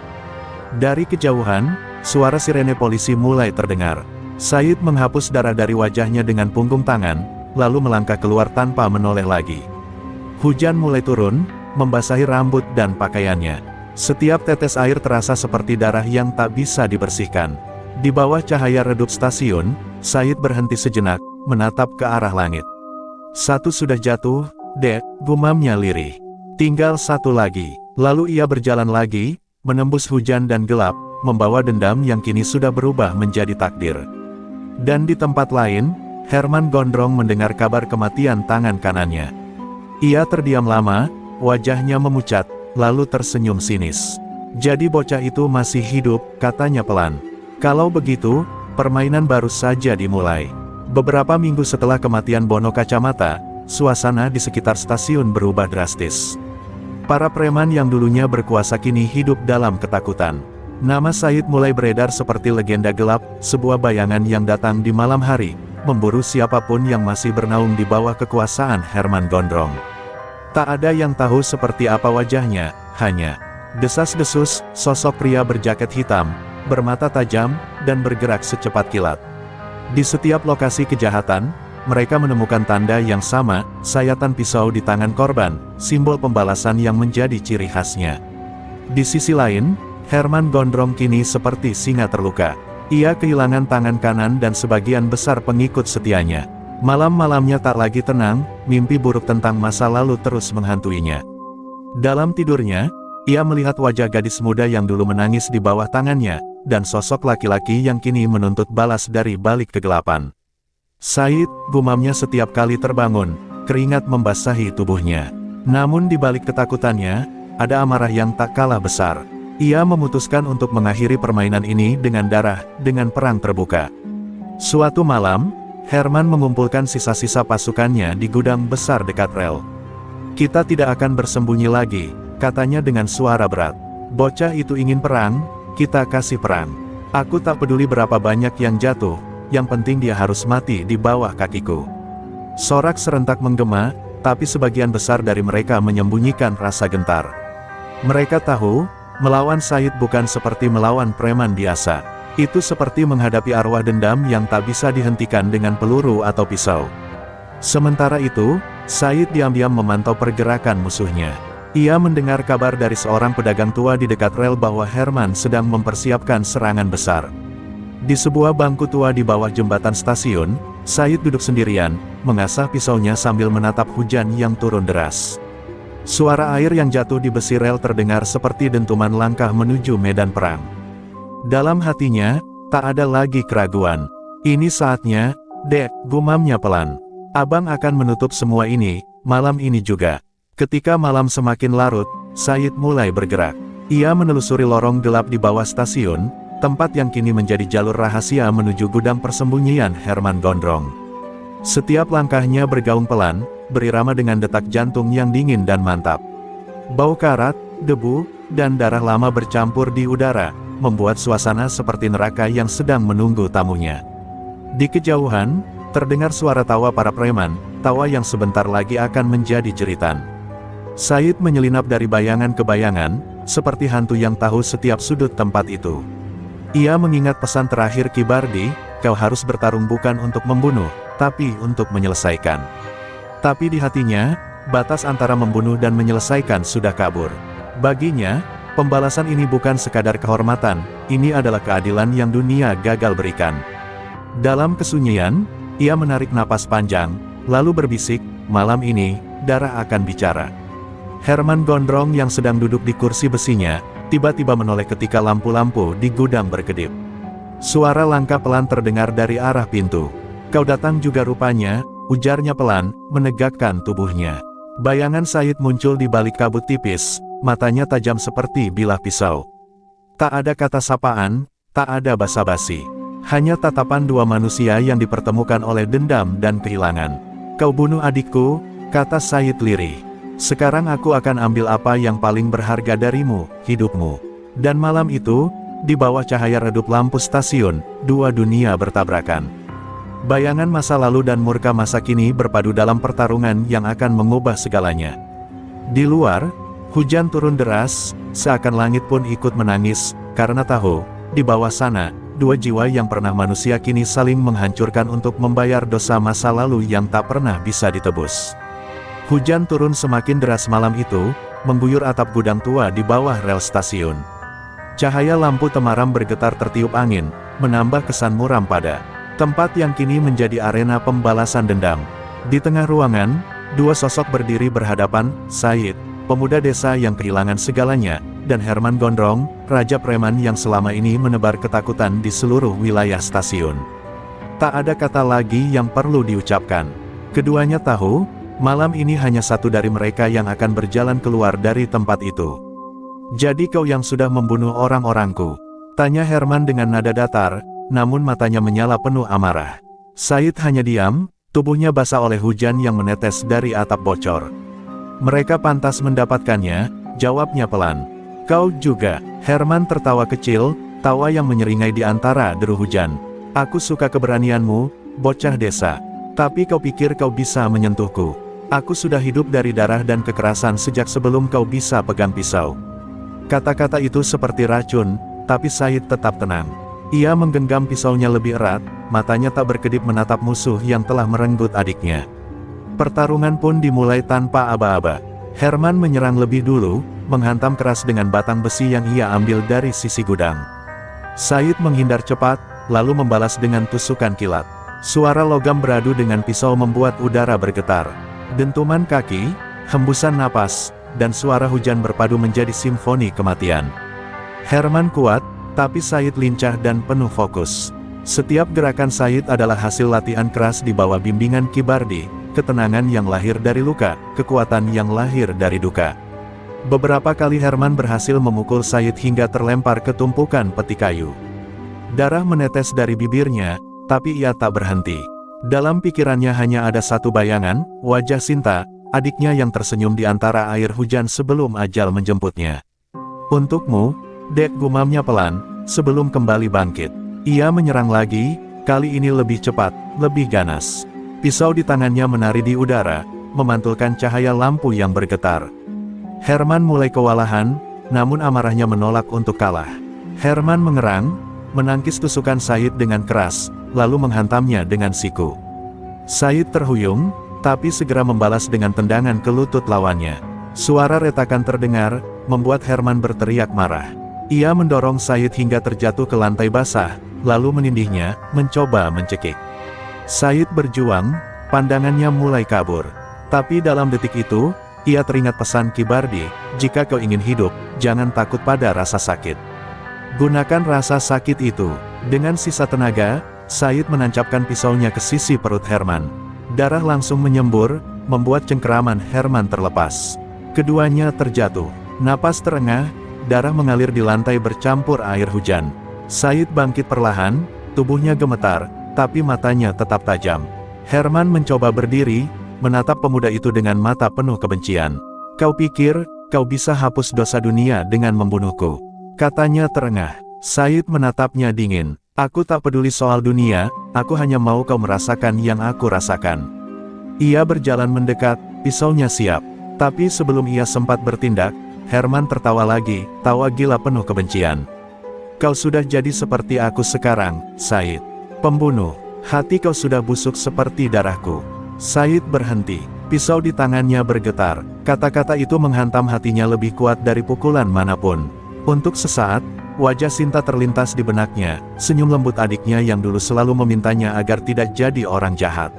A: Dari kejauhan, suara sirene polisi mulai terdengar. Said menghapus darah dari wajahnya dengan punggung tangan, lalu melangkah keluar tanpa menoleh lagi. Hujan mulai turun, membasahi rambut dan pakaiannya. Setiap tetes air terasa seperti darah yang tak bisa dibersihkan. Di bawah cahaya redup stasiun, Said berhenti sejenak, menatap ke arah langit. "Satu sudah jatuh, Dek," gumamnya lirih. "Tinggal satu lagi." Lalu ia berjalan lagi, menembus hujan dan gelap, membawa dendam yang kini sudah berubah menjadi takdir. Dan di tempat lain, Herman Gondrong mendengar kabar kematian tangan kanannya. Ia terdiam lama, wajahnya memucat, lalu tersenyum sinis. "Jadi bocah itu masih hidup," katanya pelan. "Kalau begitu, permainan baru saja dimulai." Beberapa minggu setelah kematian Bono Kacamata, suasana di sekitar stasiun berubah drastis. Para preman yang dulunya berkuasa kini hidup dalam ketakutan. Nama Said mulai beredar seperti legenda gelap, sebuah bayangan yang datang di malam hari, memburu siapapun yang masih bernaung di bawah kekuasaan Herman Gondrong. Tak ada yang tahu seperti apa wajahnya, hanya desas-desus, sosok pria berjaket hitam, bermata tajam, dan bergerak secepat kilat. Di setiap lokasi kejahatan, mereka menemukan tanda yang sama, sayatan pisau di tangan korban, simbol pembalasan yang menjadi ciri khasnya. Di sisi lain, Herman Gondrong kini seperti singa terluka. Ia kehilangan tangan kanan dan sebagian besar pengikut setianya. Malam-malamnya tak lagi tenang, mimpi buruk tentang masa lalu terus menghantuinya. Dalam tidurnya, ia melihat wajah gadis muda yang dulu menangis di bawah tangannya, dan sosok laki-laki yang kini menuntut balas dari balik kegelapan. "Said," gumamnya setiap kali terbangun, keringat membasahi tubuhnya. Namun di balik ketakutannya, ada amarah yang tak kalah besar. Ia memutuskan untuk mengakhiri permainan ini dengan darah, dengan perang terbuka. Suatu malam, Herman mengumpulkan sisa-sisa pasukannya di gudang besar dekat rel. "Kita tidak akan bersembunyi lagi," katanya dengan suara berat. "Bocah itu ingin perang, kita kasih perang. Aku tak peduli berapa banyak yang jatuh, yang penting dia harus mati di bawah kakiku." Sorak serentak menggema, tapi sebagian besar dari mereka menyembunyikan rasa gentar. Mereka tahu, melawan Said bukan seperti melawan preman biasa. Itu seperti menghadapi arwah dendam yang tak bisa dihentikan dengan peluru atau pisau. Sementara itu, Said diam-diam memantau pergerakan musuhnya. Ia mendengar kabar dari seorang pedagang tua di dekat rel bahwa Herman sedang mempersiapkan serangan besar. Di sebuah bangku tua di bawah jembatan stasiun, Said duduk sendirian, mengasah pisaunya sambil menatap hujan yang turun deras. Suara air yang jatuh di besi rel terdengar seperti dentuman langkah menuju medan perang. Dalam hatinya, tak ada lagi keraguan. "Ini saatnya, Dek," gumamnya pelan. "Abang akan menutup semua ini, malam ini juga." Ketika malam semakin larut, Said mulai bergerak. Ia menelusuri lorong gelap di bawah stasiun, tempat yang kini menjadi jalur rahasia menuju gudang persembunyian Herman Gondrong. Setiap langkahnya bergaung pelan, berirama dengan detak jantung yang dingin dan mantap. Bau karat, debu, dan darah lama bercampur di udara, membuat suasana seperti neraka yang sedang menunggu tamunya. Di kejauhan, terdengar suara tawa para preman, tawa yang sebentar lagi akan menjadi jeritan. Said menyelinap dari bayangan ke bayangan, seperti hantu yang tahu setiap sudut tempat itu. Ia mengingat pesan terakhir Kibardi, kau harus bertarung bukan untuk membunuh, tapi untuk menyelesaikan. Tapi di hatinya, batas antara membunuh dan menyelesaikan sudah kabur. Baginya, pembalasan ini bukan sekadar kehormatan, ini adalah keadilan yang dunia gagal berikan. Dalam kesunyian, ia menarik napas panjang, lalu berbisik, malam ini, darah akan bicara. Herman Gondrong yang sedang duduk di kursi besinya, tiba-tiba menoleh ketika lampu-lampu di gudang berkedip. Suara langkah pelan terdengar dari arah pintu. Kau datang juga rupanya, ujarnya pelan, menegakkan tubuhnya. Bayangan Said muncul di balik kabut tipis, matanya tajam seperti bilah pisau. Tak ada kata sapaan, tak ada basa-basi. Hanya tatapan dua manusia yang dipertemukan oleh dendam dan kehilangan. Kau bunuh adikku, kata Said lirih. Sekarang aku akan ambil apa yang paling berharga darimu, hidupmu. Dan malam itu, di bawah cahaya redup lampu stasiun, dua dunia bertabrakan. Bayangan masa lalu dan murka masa kini berpadu dalam pertarungan yang akan mengubah segalanya. Di luar, hujan turun deras, seakan langit pun ikut menangis, karena tahu, di bawah sana, dua jiwa yang pernah manusia kini saling menghancurkan untuk membayar dosa masa lalu yang tak pernah bisa ditebus. Hujan turun semakin deras malam itu, mengguyur atap gudang tua di bawah rel stasiun. Cahaya lampu temaram bergetar tertiup angin, menambah kesan muram pada tempat yang kini menjadi arena pembalasan dendam. Di tengah ruangan, dua sosok berdiri berhadapan, Said, pemuda desa yang kehilangan segalanya, dan Herman Gondrong, raja preman yang selama ini menebar ketakutan di seluruh wilayah stasiun. Tak ada kata lagi yang perlu diucapkan. Keduanya tahu, malam ini hanya satu dari mereka yang akan berjalan keluar dari tempat itu. Jadi kau yang sudah membunuh orang-orangku? Tanya Herman dengan nada datar, namun matanya menyala penuh amarah. Said hanya diam, tubuhnya basah oleh hujan yang menetes dari atap bocor. Mereka pantas mendapatkannya, jawabnya pelan. Kau juga, Herman tertawa kecil, tawa yang menyeringai di antara deru hujan. Aku suka keberanianmu, bocah desa. Tapi kau pikir kau bisa menyentuhku? Aku sudah hidup dari darah dan kekerasan sejak sebelum kau bisa pegang pisau. Kata-kata itu seperti racun, tapi Said tetap tenang. Ia menggenggam pisaunya lebih erat, matanya tak berkedip menatap musuh yang telah merenggut adiknya. Pertarungan pun dimulai tanpa aba-aba. Herman menyerang lebih dulu, menghantam keras dengan batang besi yang ia ambil dari sisi gudang. Said menghindar cepat, lalu membalas dengan tusukan kilat. Suara logam beradu dengan pisau membuat udara bergetar. Dentuman kaki, hembusan napas, dan suara hujan berpadu menjadi simfoni kematian. Herman kuat, tapi Said lincah dan penuh fokus. Setiap gerakan Said adalah hasil latihan keras di bawah bimbingan Kibardi, ketenangan yang lahir dari luka, kekuatan yang lahir dari duka. Beberapa kali Herman berhasil memukul Said hingga terlempar ke tumpukan peti kayu. Darah menetes dari bibirnya, tapi ia tak berhenti. Dalam pikirannya hanya ada satu bayangan, wajah Sinta, adiknya yang tersenyum di antara air hujan sebelum ajal menjemputnya. Untukmu, Dek, gumamnya pelan, sebelum kembali bangkit. Ia menyerang lagi, kali ini lebih cepat, lebih ganas. Pisau di tangannya menari di udara, memantulkan cahaya lampu yang bergetar. Herman mulai kewalahan, namun amarahnya menolak untuk kalah. Herman mengerang, menangkis tusukan Said dengan keras, lalu menghantamnya dengan siku. Said terhuyung, tapi segera membalas dengan tendangan ke lutut lawannya. Suara retakan terdengar, membuat Herman berteriak marah. Ia mendorong Said hingga terjatuh ke lantai basah, lalu menindihnya, mencoba mencekik. Said berjuang, pandangannya mulai kabur. Tapi dalam detik itu, ia teringat pesan Kibardi, jika kau ingin hidup, jangan takut pada rasa sakit. Gunakan rasa sakit itu. Dengan sisa tenaga, Said menancapkan pisaunya ke sisi perut Herman. Darah langsung menyembur, membuat cengkeraman Herman terlepas. Keduanya terjatuh. Napas terengah, darah mengalir di lantai bercampur air hujan. Said bangkit perlahan, tubuhnya gemetar, tapi matanya tetap tajam. Herman mencoba berdiri, menatap pemuda itu dengan mata penuh kebencian. "Kau pikir, kau bisa hapus dosa dunia dengan membunuhku?" katanya terengah. Said menatapnya dingin. "Aku tak peduli soal dunia, aku hanya mau kau merasakan yang aku rasakan." Ia berjalan mendekat, pisaunya siap. Tapi sebelum ia sempat bertindak, Herman tertawa lagi, tawa gila penuh kebencian. "Kau sudah jadi seperti aku sekarang, Said. Pembunuh, hati kau sudah busuk seperti darahku." Said berhenti, pisau di tangannya bergetar. Kata-kata itu menghantam hatinya lebih kuat dari pukulan manapun. Untuk sesaat, wajah Sinta terlintas di benaknya, senyum lembut adiknya yang dulu selalu memintanya agar tidak jadi orang jahat.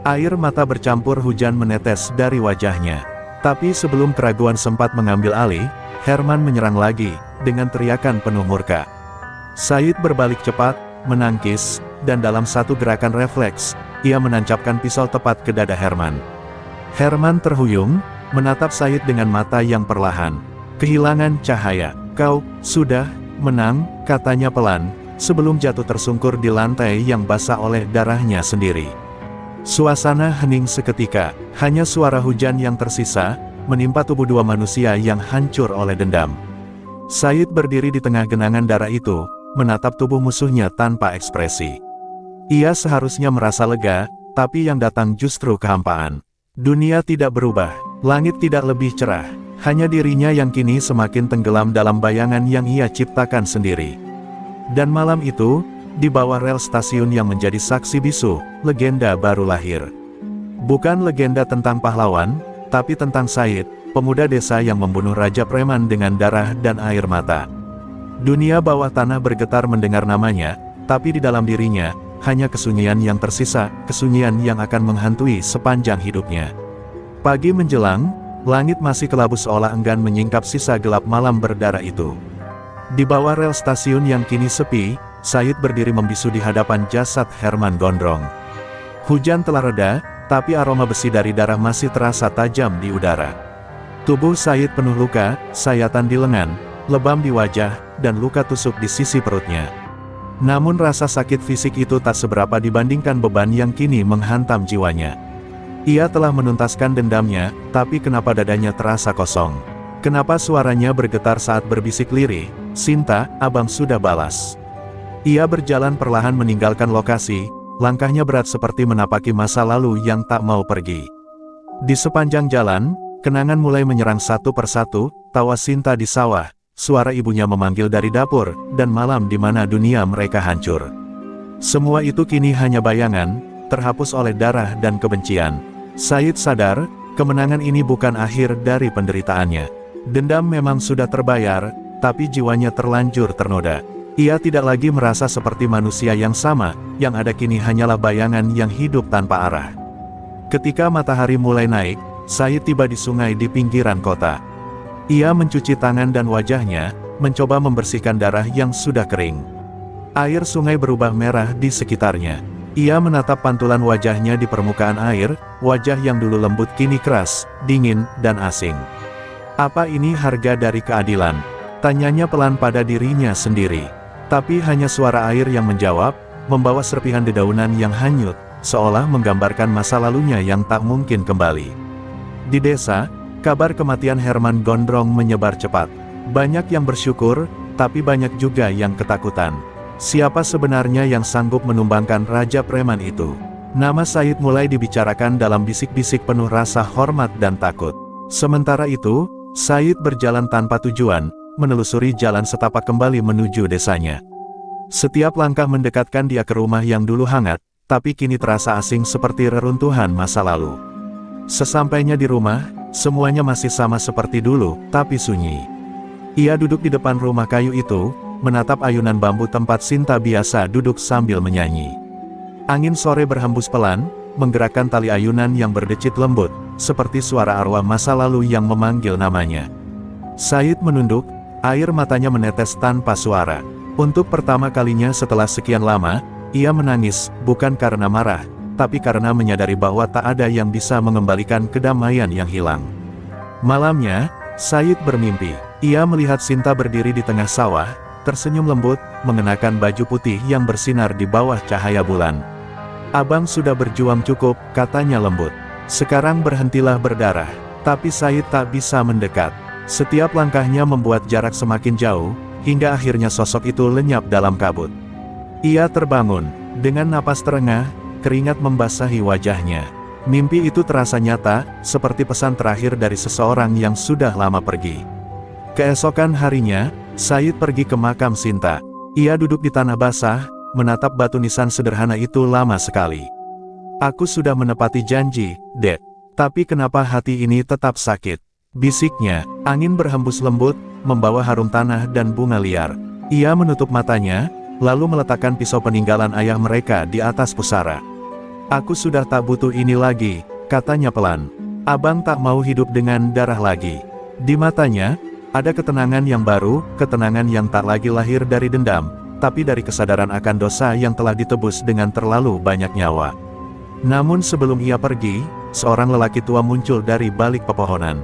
A: Air mata bercampur hujan menetes dari wajahnya. Tapi sebelum keraguan sempat mengambil alih, Herman menyerang lagi, dengan teriakan penuh murka. Said berbalik cepat, menangkis, dan dalam satu gerakan refleks, ia menancapkan pisau tepat ke dada Herman. Herman terhuyung, menatap Said dengan mata yang perlahan, kehilangan cahaya. "Kau sudah menang," katanya pelan, sebelum jatuh tersungkur di lantai yang basah oleh darahnya sendiri. Suasana hening seketika, hanya suara hujan yang tersisa, menimpa tubuh dua manusia yang hancur oleh dendam. Said berdiri di tengah genangan darah itu, menatap tubuh musuhnya tanpa ekspresi. Ia seharusnya merasa lega, tapi yang datang justru kehampaan. Dunia tidak berubah, langit tidak lebih cerah. Hanya dirinya yang kini semakin tenggelam dalam bayangan yang ia ciptakan sendiri. Dan malam itu, di bawah rel stasiun yang menjadi saksi bisu, legenda baru lahir. Bukan legenda tentang pahlawan, tapi tentang Said, pemuda desa yang membunuh Raja Preman dengan darah dan air mata. Dunia bawah tanah bergetar mendengar namanya, tapi di dalam dirinya, hanya kesunyian yang tersisa, kesunyian yang akan menghantui sepanjang hidupnya. Pagi menjelang, langit masih kelabu seolah enggan menyingkap sisa gelap malam berdarah itu. Di bawah rel stasiun yang kini sepi, Said berdiri membisu di hadapan jasad Herman Gondrong. Hujan telah reda, tapi aroma besi dari darah masih terasa tajam di udara. Tubuh Said penuh luka, sayatan di lengan, lebam di wajah, dan luka tusuk di sisi perutnya. Namun rasa sakit fisik itu tak seberapa dibandingkan beban yang kini menghantam jiwanya. Ia telah menuntaskan dendamnya, tapi kenapa dadanya terasa kosong? Kenapa suaranya bergetar saat berbisik lirih, "Sinta, abang sudah balas." Ia berjalan perlahan meninggalkan lokasi, langkahnya berat seperti menapaki masa lalu yang tak mau pergi. Di sepanjang jalan, kenangan mulai menyerang satu persatu, tawa Sinta di sawah, suara ibunya memanggil dari dapur, dan malam di mana dunia mereka hancur. Semua itu kini hanya bayangan, terhapus oleh darah dan kebencian. Said sadar, kemenangan ini bukan akhir dari penderitaannya. Dendam memang sudah terbayar, tapi jiwanya terlanjur ternoda. Ia tidak lagi merasa seperti manusia yang sama, yang ada kini hanyalah bayangan yang hidup tanpa arah. Ketika matahari mulai naik, Said tiba di sungai di pinggiran kota. Ia mencuci tangan dan wajahnya, mencoba membersihkan darah yang sudah kering. Air sungai berubah merah di sekitarnya. Ia menatap pantulan wajahnya di permukaan air, wajah yang dulu lembut kini keras, dingin, dan asing. "Apa ini harga dari keadilan?" tanyanya pelan pada dirinya sendiri. Tapi hanya suara air yang menjawab, membawa serpihan dedaunan yang hanyut, seolah menggambarkan masa lalunya yang tak mungkin kembali. Di desa, kabar kematian Herman Gondrong menyebar cepat. Banyak yang bersyukur, tapi banyak juga yang ketakutan. Siapa sebenarnya yang sanggup menumbangkan Raja Preman itu? Nama Said mulai dibicarakan dalam bisik-bisik penuh rasa hormat dan takut. Sementara itu, Said berjalan tanpa tujuan, menelusuri jalan setapak kembali menuju desanya. Setiap langkah mendekatkan dia ke rumah yang dulu hangat, tapi kini terasa asing seperti reruntuhan masa lalu. Sesampainya di rumah, semuanya masih sama seperti dulu, tapi sunyi. Ia duduk di depan rumah kayu itu, menatap ayunan bambu tempat Sinta biasa duduk sambil menyanyi. Angin sore berhembus pelan, menggerakkan tali ayunan yang berdecit lembut, seperti suara arwah masa lalu yang memanggil namanya. Said menunduk, air matanya menetes tanpa suara. Untuk pertama kalinya setelah sekian lama, ia menangis, bukan karena marah, tapi karena menyadari bahwa tak ada yang bisa mengembalikan kedamaian yang hilang. Malamnya, Said bermimpi. Ia melihat Sinta berdiri di tengah sawah, tersenyum lembut, mengenakan baju putih yang bersinar di bawah cahaya bulan. "Abang sudah berjuang cukup," katanya lembut. "Sekarang berhentilah berdarah." Tapi Said tak bisa mendekat. Setiap langkahnya membuat jarak semakin jauh, hingga akhirnya sosok itu lenyap dalam kabut. Ia terbangun. Dengan napas terengah, keringat membasahi wajahnya. Mimpi itu terasa nyata, seperti pesan terakhir dari seseorang yang sudah lama pergi. Keesokan harinya, Said pergi ke makam Sinta. Ia duduk di tanah basah, menatap batu nisan sederhana itu lama sekali. "Aku sudah menepati janji, Dek. Tapi kenapa hati ini tetap sakit?" bisiknya. Angin berhembus lembut, membawa harum tanah dan bunga liar. Ia menutup matanya, lalu meletakkan pisau peninggalan ayah mereka di atas pusara. "Aku sudah tak butuh ini lagi," katanya pelan. "Abang tak mau hidup dengan darah lagi." Di matanya, ada ketenangan yang baru, ketenangan yang tak lagi lahir dari dendam, tapi dari kesadaran akan dosa yang telah ditebus dengan terlalu banyak nyawa. Namun sebelum ia pergi, seorang lelaki tua muncul dari balik pepohonan.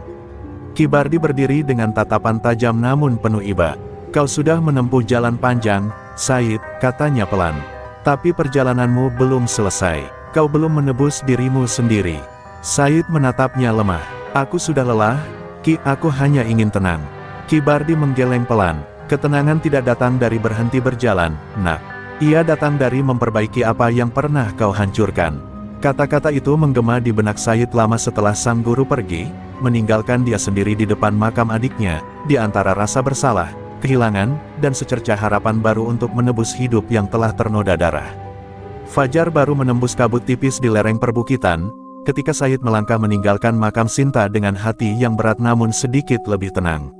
A: Ki Bardi berdiri dengan tatapan tajam namun penuh iba. "Kau sudah menempuh jalan panjang, Said," katanya pelan. "Tapi perjalananmu belum selesai. Kau belum menebus dirimu sendiri." Said menatapnya lemah. "Aku sudah lelah, Ki, aku hanya ingin tenang." Ki Bardi menggeleng pelan. "Ketenangan tidak datang dari berhenti berjalan, Nak. Ia datang dari memperbaiki apa yang pernah kau hancurkan." Kata-kata itu menggema di benak Said lama setelah sang guru pergi, meninggalkan dia sendiri di depan makam adiknya, di antara rasa bersalah, kehilangan, dan secercah harapan baru untuk menebus hidup yang telah ternoda darah. Fajar baru menembus kabut tipis di lereng perbukitan, ketika Said melangkah meninggalkan makam Sinta dengan hati yang berat namun sedikit lebih tenang.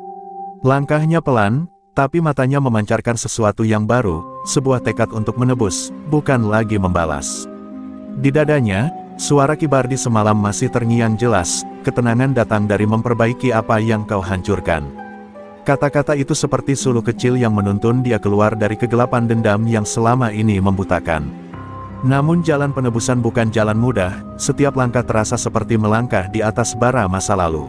A: Langkahnya pelan, tapi matanya memancarkan sesuatu yang baru, sebuah tekad untuk menebus, bukan lagi membalas. Di dadanya, suara Ki Bardi semalam masih terngiang jelas, "Ketenangan datang dari memperbaiki apa yang kau hancurkan." Kata-kata itu seperti suluh kecil yang menuntun dia keluar dari kegelapan dendam yang selama ini membutakan. Namun jalan penebusan bukan jalan mudah, setiap langkah terasa seperti melangkah di atas bara masa lalu.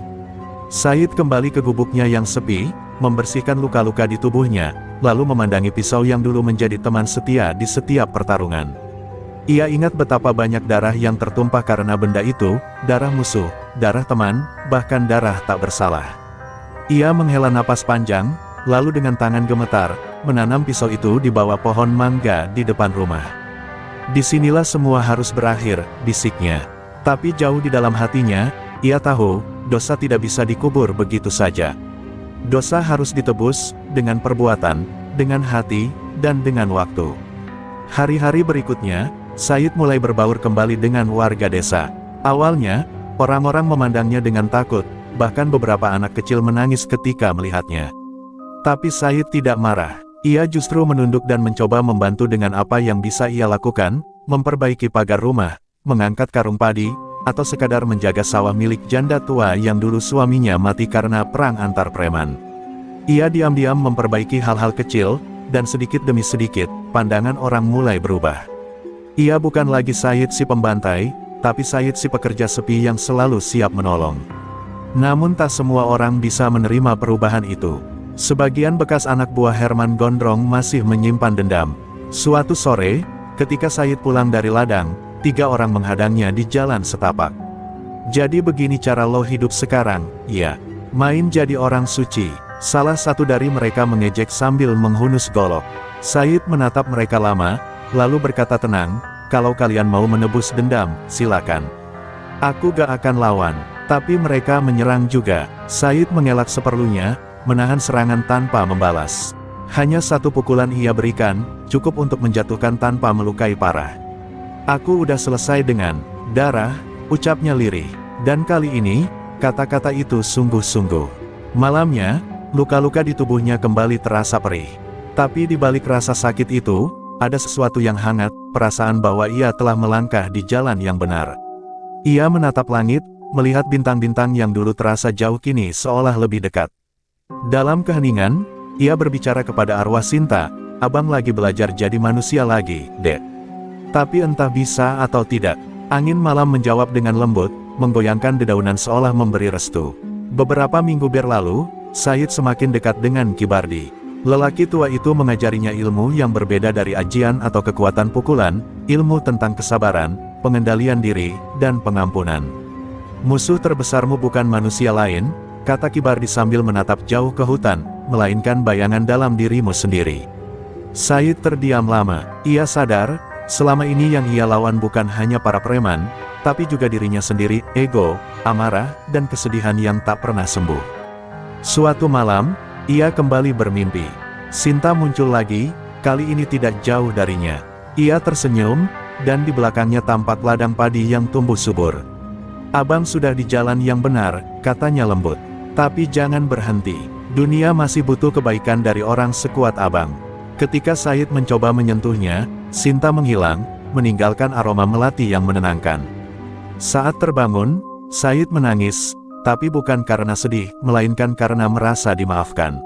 A: Said kembali ke gubuknya yang sepi, membersihkan luka-luka di tubuhnya, lalu memandangi pisau yang dulu menjadi teman setia di setiap pertarungan. Ia ingat betapa banyak darah yang tertumpah karena benda itu, darah musuh, darah teman, bahkan darah tak bersalah. Ia menghela napas panjang, lalu dengan tangan gemetar, menanam pisau itu di bawah pohon mangga di depan rumah. "Disinilah semua harus berakhir," bisiknya. Tapi jauh di dalam hatinya, ia tahu, dosa tidak bisa dikubur begitu saja. Dosa harus ditebus, dengan perbuatan, dengan hati, dan dengan waktu. Hari-hari berikutnya, Said mulai berbaur kembali dengan warga desa. Awalnya, orang-orang memandangnya dengan takut, bahkan beberapa anak kecil menangis ketika melihatnya. Tapi Said tidak marah. Ia justru menunduk dan mencoba membantu dengan apa yang bisa ia lakukan, memperbaiki pagar rumah, mengangkat karung padi, atau sekadar menjaga sawah milik janda tua yang dulu suaminya mati karena perang antar preman. Ia diam-diam memperbaiki hal-hal kecil, dan sedikit demi sedikit, pandangan orang mulai berubah. Ia bukan lagi Said si pembantai, tapi Said si pekerja sepi yang selalu siap menolong. Namun tak semua orang bisa menerima perubahan itu. Sebagian bekas anak buah Herman Gondrong masih menyimpan dendam. Suatu sore, ketika Said pulang dari ladang, 3 orang menghadangnya di jalan setapak. "Jadi begini cara lo hidup sekarang, ya? Main jadi orang suci?" Salah satu dari mereka mengejek sambil menghunus golok. Said menatap mereka lama, lalu berkata tenang, "Kalau kalian mau menebus dendam, silakan. Aku gak akan lawan." Tapi mereka menyerang juga. Said mengelak seperlunya, menahan serangan tanpa membalas. Hanya satu pukulan ia berikan, cukup untuk menjatuhkan tanpa melukai parah. "Aku udah selesai dengan darah," ucapnya lirih. Dan kali ini, kata-kata itu sungguh-sungguh. Malamnya, luka-luka di tubuhnya kembali terasa perih. Tapi di balik rasa sakit itu, ada sesuatu yang hangat, perasaan bahwa ia telah melangkah di jalan yang benar. Ia menatap langit, melihat bintang-bintang yang dulu terasa jauh kini seolah lebih dekat. Dalam keheningan, ia berbicara kepada arwah Sinta, "Abang lagi belajar jadi manusia lagi, Dek. Tapi entah bisa atau tidak." Angin malam menjawab dengan lembut, menggoyangkan dedaunan seolah memberi restu. Beberapa minggu berlalu, Said semakin dekat dengan Kibardi. Lelaki tua itu mengajarinya ilmu yang berbeda dari ajian atau kekuatan pukulan, ilmu tentang kesabaran, pengendalian diri, dan pengampunan. Musuh terbesarmu bukan manusia lain, kata Kibardi sambil menatap jauh ke hutan, melainkan bayangan dalam dirimu sendiri. Said terdiam lama. Ia sadar, selama ini yang ia lawan bukan hanya para preman, tapi juga dirinya sendiri, ego, amarah, dan kesedihan yang tak pernah sembuh. Suatu malam, ia kembali bermimpi. Sinta muncul lagi, kali ini tidak jauh darinya. Ia tersenyum, dan di belakangnya tampak ladang padi yang tumbuh subur. Abang sudah di jalan yang benar, katanya lembut. Tapi jangan berhenti, dunia masih butuh kebaikan dari orang sekuat abang. Ketika Said mencoba menyentuhnya, Sinta menghilang, meninggalkan aroma melati yang menenangkan. Saat terbangun, Said menangis, tapi bukan karena sedih, melainkan karena merasa dimaafkan.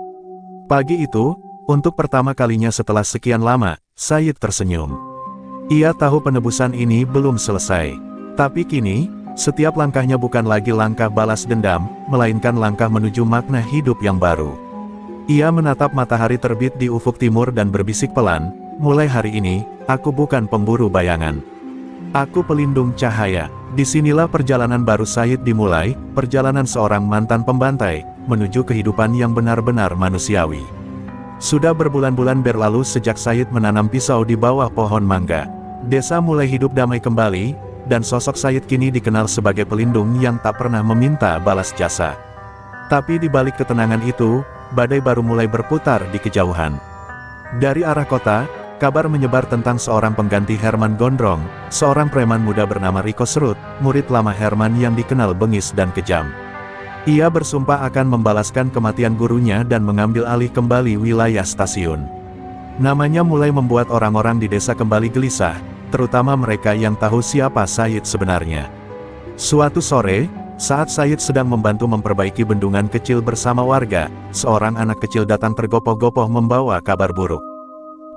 A: Pagi itu, untuk pertama kalinya setelah sekian lama, Said tersenyum. Ia tahu penebusan ini belum selesai. Tapi kini, setiap langkahnya bukan lagi langkah balas dendam, melainkan langkah menuju makna hidup yang baru. Ia menatap matahari terbit di ufuk timur dan berbisik pelan, mulai hari ini, aku bukan pemburu bayangan. Aku pelindung cahaya. Disinilah perjalanan baru Said dimulai, perjalanan seorang mantan pembantai, menuju kehidupan yang benar-benar manusiawi. Sudah berbulan-bulan berlalu sejak Said menanam pisau di bawah pohon mangga. Desa mulai hidup damai kembali, dan sosok Said kini dikenal sebagai pelindung yang tak pernah meminta balas jasa. Tapi di balik ketenangan itu, badai baru mulai berputar di kejauhan. Dari arah kota, kabar menyebar tentang seorang pengganti Herman Gondrong, seorang preman muda bernama Riko Serut, murid lama Herman yang dikenal bengis dan kejam. Ia bersumpah akan membalaskan kematian gurunya dan mengambil alih kembali wilayah stasiun. Namanya mulai membuat orang-orang di desa kembali gelisah, terutama mereka yang tahu siapa Said sebenarnya. Suatu sore, saat Said sedang membantu memperbaiki bendungan kecil bersama warga, seorang anak kecil datang tergopoh-gopoh membawa kabar buruk.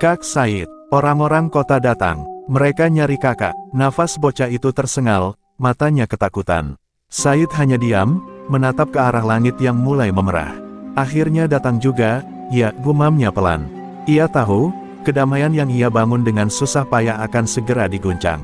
A: Kak Said, orang-orang kota datang. Mereka nyari kakak. Nafas bocah itu tersengal, matanya ketakutan. Said hanya diam, menatap ke arah langit yang mulai memerah. Akhirnya datang juga, ya, gumamnya pelan. Ia tahu, kedamaian yang ia bangun dengan susah payah akan segera diguncang.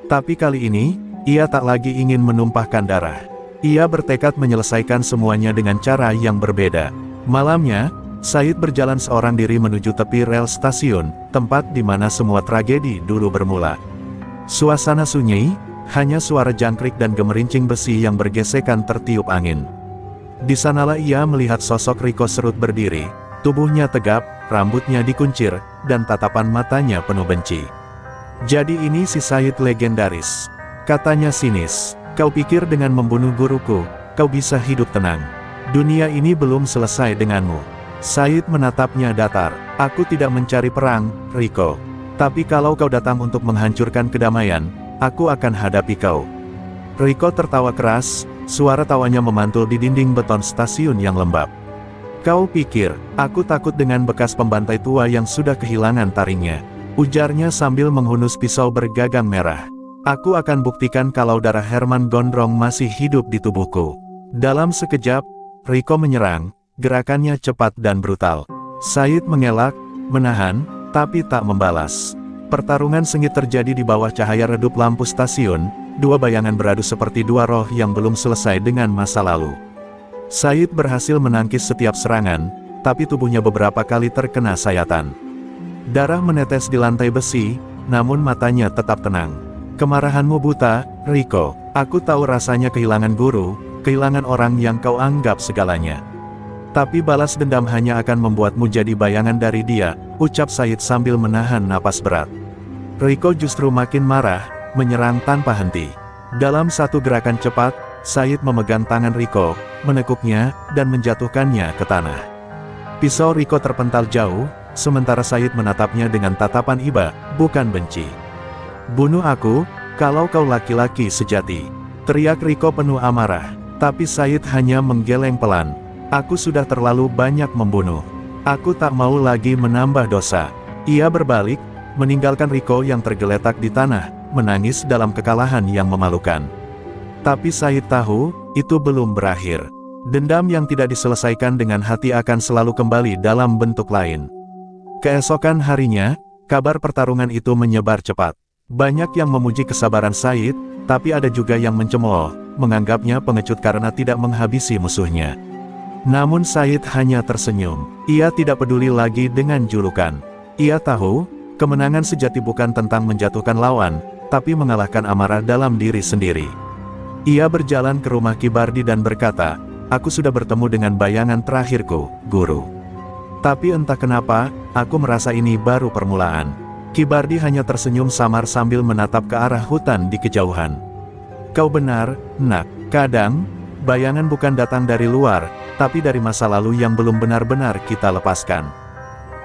A: Tapi kali ini, ia tak lagi ingin menumpahkan darah. Ia bertekad menyelesaikan semuanya dengan cara yang berbeda. Malamnya, Said berjalan seorang diri menuju tepi rel stasiun, tempat di mana semua tragedi dulu bermula. Suasana sunyi, hanya suara jangkrik dan gemerincing besi yang bergesekan tertiup angin. Di sanalah ia melihat sosok Riko Serut berdiri, tubuhnya tegap, rambutnya dikuncir, dan tatapan matanya penuh benci. Jadi ini si Said legendaris, katanya sinis. Kau pikir dengan membunuh guruku, kau bisa hidup tenang? Dunia ini belum selesai denganmu. Said menatapnya datar. Aku tidak mencari perang, Riko. Tapi kalau kau datang untuk menghancurkan kedamaian, aku akan hadapi kau. Riko tertawa keras, suara tawanya memantul di dinding beton stasiun yang lembab. Kau pikir, aku takut dengan bekas pembantai tua yang sudah kehilangan taringnya? Ujarnya sambil menghunus pisau bergagang merah. Aku akan buktikan kalau darah Herman Gondrong masih hidup di tubuhku. Dalam sekejap, Riko menyerang. Gerakannya cepat dan brutal. Said mengelak, menahan, tapi tak membalas. Pertarungan sengit terjadi di bawah cahaya redup lampu stasiun, dua bayangan beradu seperti dua roh yang belum selesai dengan masa lalu. Said berhasil menangkis setiap serangan, tapi tubuhnya beberapa kali terkena sayatan. Darah menetes di lantai besi, namun matanya tetap tenang. Kemarahanmu buta, Riko. Aku tahu rasanya kehilangan guru, kehilangan orang yang kau anggap segalanya. Tapi balas dendam hanya akan membuatmu jadi bayangan dari dia, ucap Said sambil menahan napas berat. Riko justru makin marah, menyerang tanpa henti. Dalam satu gerakan cepat, Said memegang tangan Riko, menekuknya, dan menjatuhkannya ke tanah. Pisau Riko terpental jauh, sementara Said menatapnya dengan tatapan iba, bukan benci. Bunuh aku, kalau kau laki-laki sejati, teriak Riko penuh amarah. Tapi Said hanya menggeleng pelan. Aku sudah terlalu banyak membunuh. Aku tak mau lagi menambah dosa. Ia berbalik, meninggalkan Riko yang tergeletak di tanah, menangis dalam kekalahan yang memalukan. Tapi Said tahu, itu belum berakhir. Dendam yang tidak diselesaikan dengan hati akan selalu kembali dalam bentuk lain. Keesokan harinya, kabar pertarungan itu menyebar cepat. Banyak yang memuji kesabaran Said, tapi ada juga yang mencemooh, menganggapnya pengecut karena tidak menghabisi musuhnya. Namun Said hanya tersenyum. Ia tidak peduli lagi dengan julukan. Ia tahu, kemenangan sejati bukan tentang menjatuhkan lawan, tapi mengalahkan amarah dalam diri sendiri. Ia berjalan ke rumah Kibardi dan berkata, "Aku sudah bertemu dengan bayangan terakhirku, Guru. Tapi entah kenapa, aku merasa ini baru permulaan." Kibardi hanya tersenyum samar sambil menatap ke arah hutan di kejauhan. "Kau benar, Nak. Kadang, bayangan bukan datang dari luar, tapi dari masa lalu yang belum benar-benar kita lepaskan."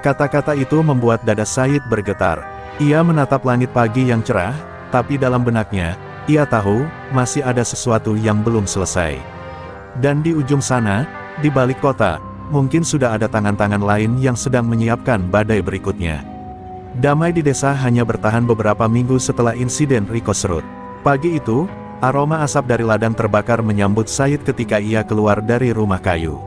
A: Kata-kata itu membuat dada Said bergetar. Ia menatap langit pagi yang cerah, tapi dalam benaknya, ia tahu, masih ada sesuatu yang belum selesai. Dan di ujung sana, di balik kota, mungkin sudah ada tangan-tangan lain yang sedang menyiapkan badai berikutnya. Damai di desa hanya bertahan beberapa minggu setelah insiden Rikosrut. Pagi itu, aroma asap dari ladang terbakar menyambut Said ketika ia keluar dari rumah kayu.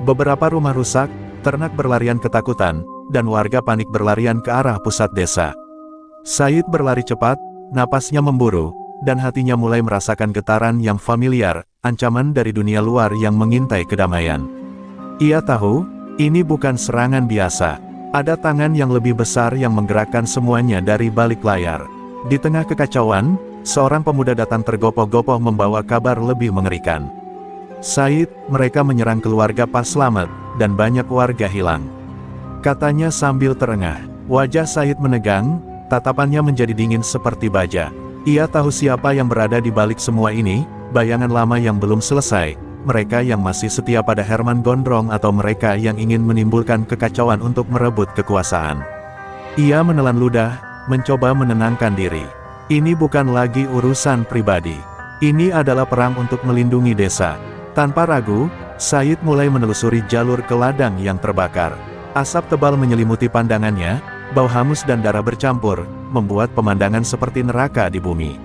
A: Beberapa rumah rusak, ternak berlarian ketakutan, dan warga panik berlarian ke arah pusat desa. Said berlari cepat, napasnya memburu, dan hatinya mulai merasakan getaran yang familiar, ancaman dari dunia luar yang mengintai kedamaian. Ia tahu, ini bukan serangan biasa. Ada tangan yang lebih besar yang menggerakkan semuanya dari balik layar. Di tengah kekacauan, seorang pemuda datang tergopoh-gopoh membawa kabar lebih mengerikan. "Said, mereka menyerang keluarga Pak Slamet, dan banyak warga hilang," katanya sambil terengah. Wajah Said menegang, tatapannya menjadi dingin seperti baja. Ia tahu siapa yang berada di balik semua ini, bayangan lama yang belum selesai, mereka yang masih setia pada Herman Gondrong atau mereka yang ingin menimbulkan kekacauan untuk merebut kekuasaan. Ia menelan ludah, mencoba menenangkan diri. Ini bukan lagi urusan pribadi. Ini adalah perang untuk melindungi desa. Tanpa ragu, Said mulai menelusuri jalur ke ladang yang terbakar. Asap tebal menyelimuti pandangannya, bau hangus dan darah bercampur, membuat pemandangan seperti neraka di bumi.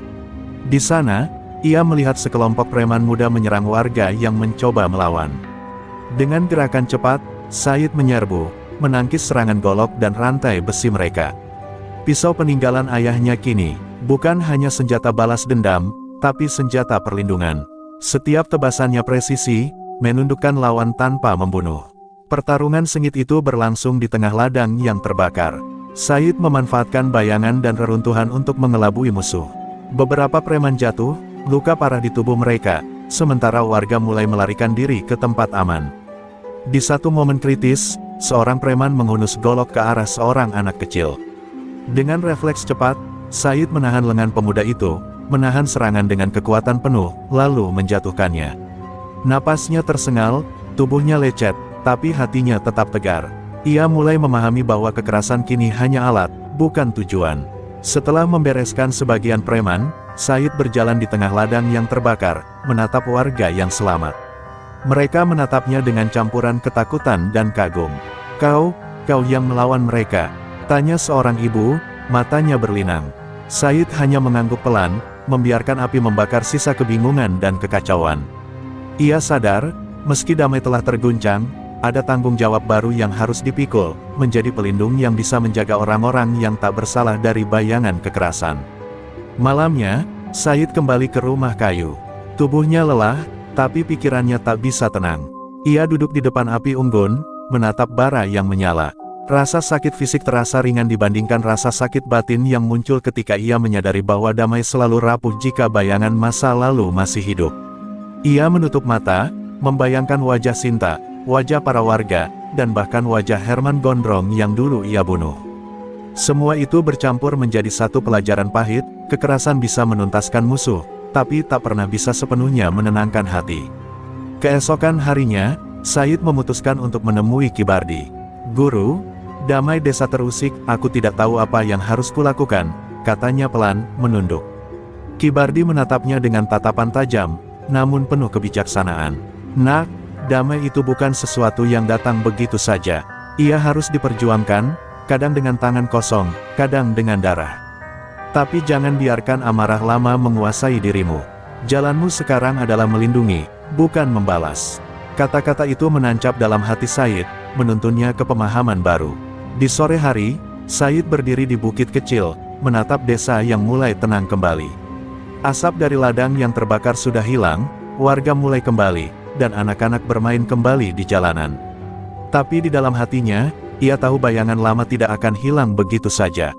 A: Di sana, ia melihat sekelompok preman muda menyerang warga yang mencoba melawan. Dengan gerakan cepat, Said menyerbu, menangkis serangan golok dan rantai besi mereka. Pisau peninggalan ayahnya kini, bukan hanya senjata balas dendam, tapi senjata perlindungan. Setiap tebasannya presisi, menundukkan lawan tanpa membunuh. Pertarungan sengit itu berlangsung di tengah ladang yang terbakar. Said memanfaatkan bayangan dan reruntuhan untuk mengelabui musuh. Beberapa preman jatuh, luka parah di tubuh mereka, sementara warga mulai melarikan diri ke tempat aman. Di satu momen kritis, seorang preman menghunus golok ke arah seorang anak kecil. Dengan refleks cepat, Said menahan lengan pemuda itu, menahan serangan dengan kekuatan penuh, lalu menjatuhkannya. Napasnya tersengal, tubuhnya lecet, tapi hatinya tetap tegar. Ia mulai memahami bahwa kekerasan kini hanya alat, bukan tujuan. Setelah membereskan sebagian preman, Said berjalan di tengah ladang yang terbakar, menatap warga yang selamat. Mereka menatapnya dengan campuran ketakutan dan kagum. Kau yang melawan mereka?" tanya seorang ibu, matanya berlinang. Said hanya mengangguk pelan, membiarkan api membakar sisa kebingungan dan kekacauan. Ia sadar, meski damai telah terguncang, ada tanggung jawab baru yang harus dipikul, menjadi pelindung yang bisa menjaga orang-orang yang tak bersalah dari bayangan kekerasan. Malamnya, Said kembali ke rumah kayu. Tubuhnya lelah, tapi pikirannya tak bisa tenang. Ia duduk di depan api unggun, menatap bara yang menyala. Rasa sakit fisik terasa ringan dibandingkan rasa sakit batin yang muncul ketika ia menyadari bahwa damai selalu rapuh jika bayangan masa lalu masih hidup. Ia menutup mata, membayangkan wajah Sinta, wajah para warga, dan bahkan wajah Herman Gondrong yang dulu ia bunuh. Semua itu bercampur menjadi satu pelajaran pahit, kekerasan bisa menuntaskan musuh, tapi tak pernah bisa sepenuhnya menenangkan hati. Keesokan harinya, Said memutuskan untuk menemui Kibardi. "Guru, damai desa terusik, aku tidak tahu apa yang harus kulakukan," katanya pelan, menunduk. Kibardi menatapnya dengan tatapan tajam, namun penuh kebijaksanaan. "Nak, damai itu bukan sesuatu yang datang begitu saja. Ia harus diperjuangkan, kadang dengan tangan kosong, kadang dengan darah. Tapi jangan biarkan amarah lama menguasai dirimu. Jalanmu sekarang adalah melindungi, bukan membalas." Kata-kata itu menancap dalam hati Said, menuntunnya ke pemahaman baru. Di sore hari, Said berdiri di bukit kecil, menatap desa yang mulai tenang kembali. Asap dari ladang yang terbakar sudah hilang, warga mulai kembali, dan anak-anak bermain kembali di jalanan. Tapi di dalam hatinya, ia tahu bayangan lama tidak akan hilang begitu saja.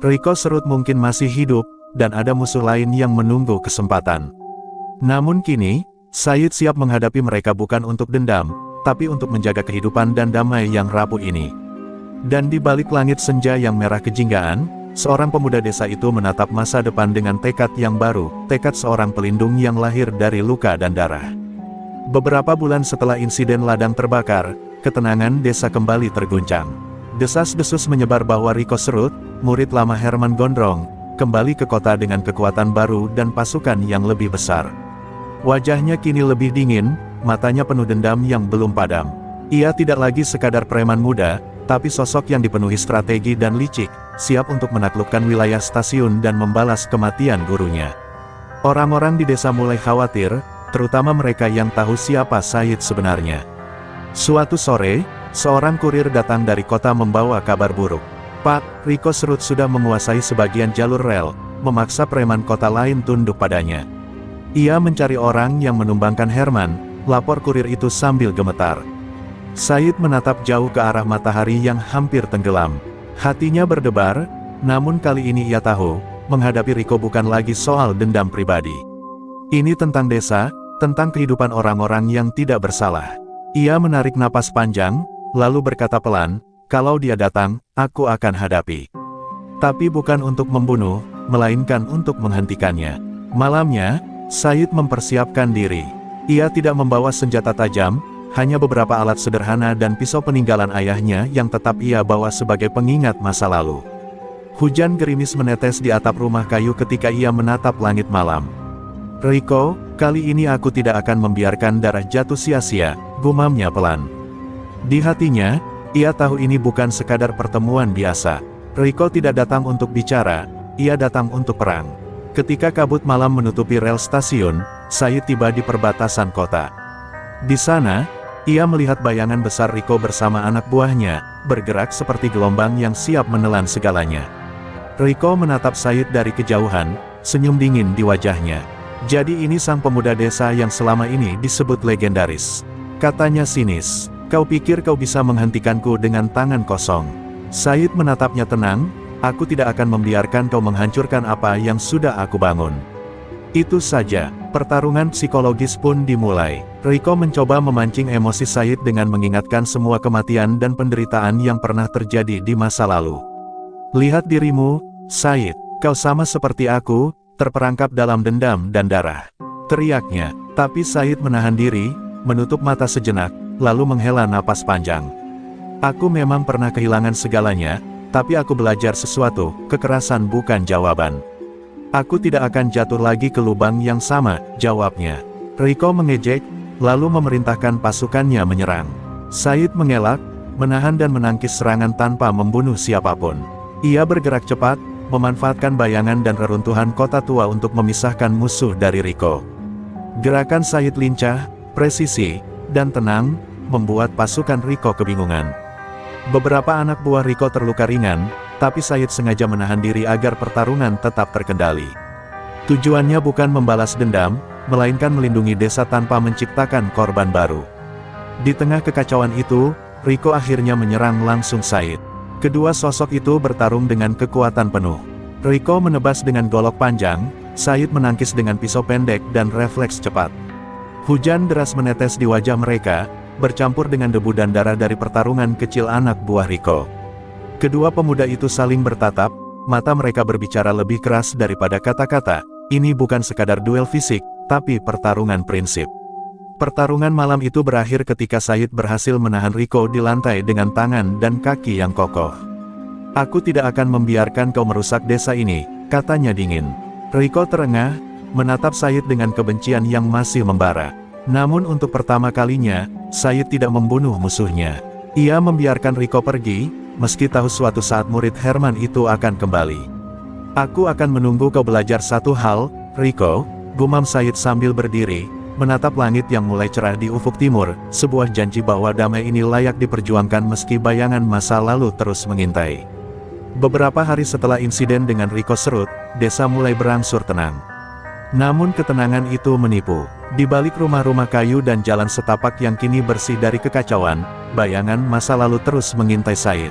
A: Rico Serut mungkin masih hidup, dan ada musuh lain yang menunggu kesempatan. Namun kini, Said siap menghadapi mereka bukan untuk dendam, tapi untuk menjaga kehidupan dan damai yang rapuh ini. Dan di balik langit senja yang merah kejinggaan, seorang pemuda desa itu menatap masa depan dengan tekad yang baru, tekad seorang pelindung yang lahir dari luka dan darah. Beberapa bulan setelah insiden ladang terbakar, ketenangan desa kembali terguncang. Desas-desus menyebar bahwa Rico Serut, murid lama Herman Gondrong, kembali ke kota dengan kekuatan baru dan pasukan yang lebih besar. Wajahnya kini lebih dingin, matanya penuh dendam yang belum padam. Ia tidak lagi sekadar preman muda, tapi sosok yang dipenuhi strategi dan licik, siap untuk menaklukkan wilayah stasiun dan membalas kematian gurunya. Orang-orang di desa mulai khawatir, terutama mereka yang tahu siapa Said sebenarnya. Suatu sore, seorang kurir datang dari kota membawa kabar buruk. "Pak, Rico Serut sudah menguasai sebagian jalur rel, memaksa preman kota lain tunduk padanya. Ia mencari orang yang menumbangkan Herman," lapor kurir itu sambil gemetar. Said menatap jauh ke arah matahari yang hampir tenggelam. Hatinya berdebar, namun kali ini ia tahu, menghadapi Rico bukan lagi soal dendam pribadi. Ini tentang desa, tentang kehidupan orang-orang yang tidak bersalah. Ia menarik napas panjang, lalu berkata pelan, "Kalau dia datang, aku akan hadapi. Tapi bukan untuk membunuh, melainkan untuk menghentikannya." Malamnya, Said mempersiapkan diri. Ia tidak membawa senjata tajam, hanya beberapa alat sederhana dan pisau peninggalan ayahnya yang tetap ia bawa sebagai pengingat masa lalu. Hujan gerimis menetes di atap rumah kayu ketika ia menatap langit malam. "Rico, kali ini aku tidak akan membiarkan darah jatuh sia-sia," gumamnya pelan. Di hatinya, ia tahu ini bukan sekadar pertemuan biasa. Rico tidak datang untuk bicara, ia datang untuk perang. Ketika kabut malam menutupi rel stasiun, Said tiba di perbatasan kota. Di sana, ia melihat bayangan besar Rico bersama anak buahnya, bergerak seperti gelombang yang siap menelan segalanya. Rico menatap Said dari kejauhan, senyum dingin di wajahnya. "Jadi ini sang pemuda desa yang selama ini disebut legendaris," katanya sinis. "Kau pikir kau bisa menghentikanku dengan tangan kosong?" Said menatapnya tenang, "Aku tidak akan membiarkan kau menghancurkan apa yang sudah aku bangun." Itu saja, pertarungan psikologis pun dimulai. Rico mencoba memancing emosi Said dengan mengingatkan semua kematian dan penderitaan yang pernah terjadi di masa lalu. "Lihat dirimu, Said, kau sama seperti aku, terperangkap dalam dendam dan darah," teriaknya. Tapi Said menahan diri, menutup mata sejenak, lalu menghela napas panjang. "Aku memang pernah kehilangan segalanya, tapi aku belajar sesuatu, kekerasan bukan jawaban. Aku tidak akan jatuh lagi ke lubang yang sama," jawabnya. Rico mengejek, lalu memerintahkan pasukannya menyerang. Said mengelak, menahan dan menangkis serangan tanpa membunuh siapapun. Ia bergerak cepat, memanfaatkan bayangan dan reruntuhan kota tua untuk memisahkan musuh dari Rico. Gerakan Said lincah, presisi, dan tenang, membuat pasukan Rico kebingungan. Beberapa anak buah Rico terluka ringan, tapi Said sengaja menahan diri agar pertarungan tetap terkendali. Tujuannya bukan membalas dendam, melainkan melindungi desa tanpa menciptakan korban baru. Di tengah kekacauan itu, Rico akhirnya menyerang langsung Said. Kedua sosok itu bertarung dengan kekuatan penuh. Rico menebas dengan golok panjang, Said menangkis dengan pisau pendek dan refleks cepat. Hujan deras menetes di wajah mereka, bercampur dengan debu dan darah dari pertarungan kecil anak buah Rico. Kedua pemuda itu saling bertatap, mata mereka berbicara lebih keras daripada kata-kata. Ini bukan sekadar duel fisik, tapi pertarungan prinsip. Pertarungan malam itu berakhir ketika Said berhasil menahan Rico di lantai dengan tangan dan kaki yang kokoh. "Aku tidak akan membiarkan kau merusak desa ini," katanya dingin. Rico terengah, menatap Said dengan kebencian yang masih membara. Namun untuk pertama kalinya, Said tidak membunuh musuhnya. Ia membiarkan Rico pergi, meski tahu suatu saat murid Herman itu akan kembali. "Aku akan menunggu kau belajar satu hal, Rico," gumam Said sambil berdiri, menatap langit yang mulai cerah di ufuk timur, sebuah janji bahwa damai ini layak diperjuangkan meski bayangan masa lalu terus mengintai. Beberapa hari setelah insiden dengan Riko Serut, desa mulai berangsur tenang. Namun ketenangan itu menipu. Di balik rumah-rumah kayu dan jalan setapak yang kini bersih dari kekacauan, bayangan masa lalu terus mengintai Said.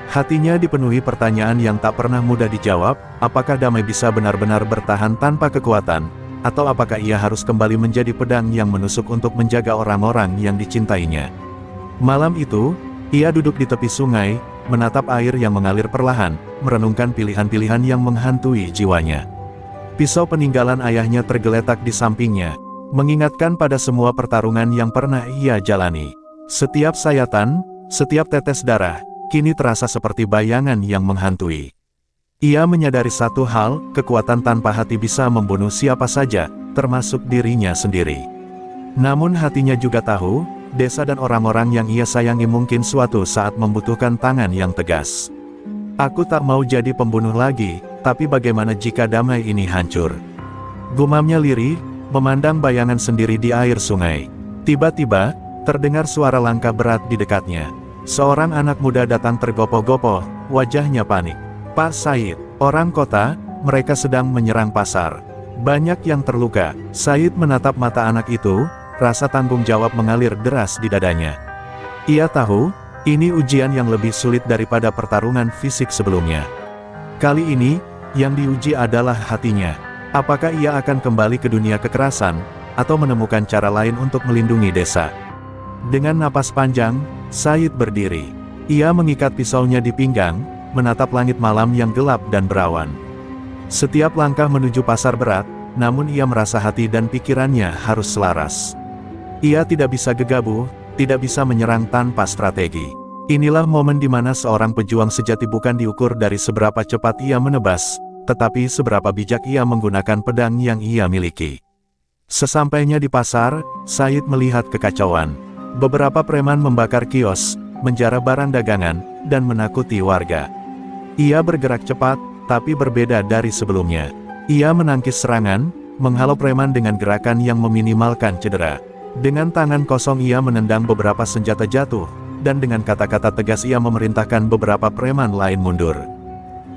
A: Hatinya dipenuhi pertanyaan yang tak pernah mudah dijawab, apakah damai bisa benar-benar bertahan tanpa kekuatan, atau apakah ia harus kembali menjadi pedang yang menusuk untuk menjaga orang-orang yang dicintainya. Malam itu, ia duduk di tepi sungai, menatap air yang mengalir perlahan, merenungkan pilihan-pilihan yang menghantui jiwanya. Pisau peninggalan ayahnya tergeletak di sampingnya, mengingatkan pada semua pertarungan yang pernah ia jalani. Setiap sayatan, setiap tetes darah, kini terasa seperti bayangan yang menghantui. Ia menyadari satu hal, kekuatan tanpa hati bisa membunuh siapa saja, termasuk dirinya sendiri. Namun hatinya juga tahu, desa dan orang-orang yang ia sayangi mungkin suatu saat membutuhkan tangan yang tegas. Aku tak mau jadi pembunuh lagi, tapi bagaimana jika damai ini hancur? Gumamnya lirih, memandang bayangan sendiri di air sungai. Tiba-tiba, terdengar suara langkah berat di dekatnya. Seorang anak muda datang tergopoh-gopoh, wajahnya panik. "Pak Said, orang kota, mereka sedang menyerang pasar. Banyak yang terluka." Said menatap mata anak itu, rasa tanggung jawab mengalir deras di dadanya. Ia tahu, ini ujian yang lebih sulit daripada pertarungan fisik sebelumnya. Kali ini, yang diuji adalah hatinya. Apakah ia akan kembali ke dunia kekerasan, atau menemukan cara lain untuk melindungi desa? Dengan napas panjang, Said berdiri. Ia mengikat pisaunya di pinggang, menatap langit malam yang gelap dan berawan. Setiap langkah menuju pasar berat, namun ia merasa hati dan pikirannya harus selaras. Ia tidak bisa gegabah, tidak bisa menyerang tanpa strategi. Inilah momen di mana seorang pejuang sejati bukan diukur dari seberapa cepat ia menebas, tetapi seberapa bijak ia menggunakan pedang yang ia miliki. Sesampainya di pasar, Said melihat kekacauan. Beberapa preman membakar kios, menjara barang dagangan, dan menakuti warga. Ia bergerak cepat, tapi berbeda dari sebelumnya. Ia menangkis serangan, menghalau preman dengan gerakan yang meminimalkan cedera. Dengan tangan kosong ia menendang beberapa senjata jatuh, dan dengan kata-kata tegas ia memerintahkan beberapa preman lain mundur.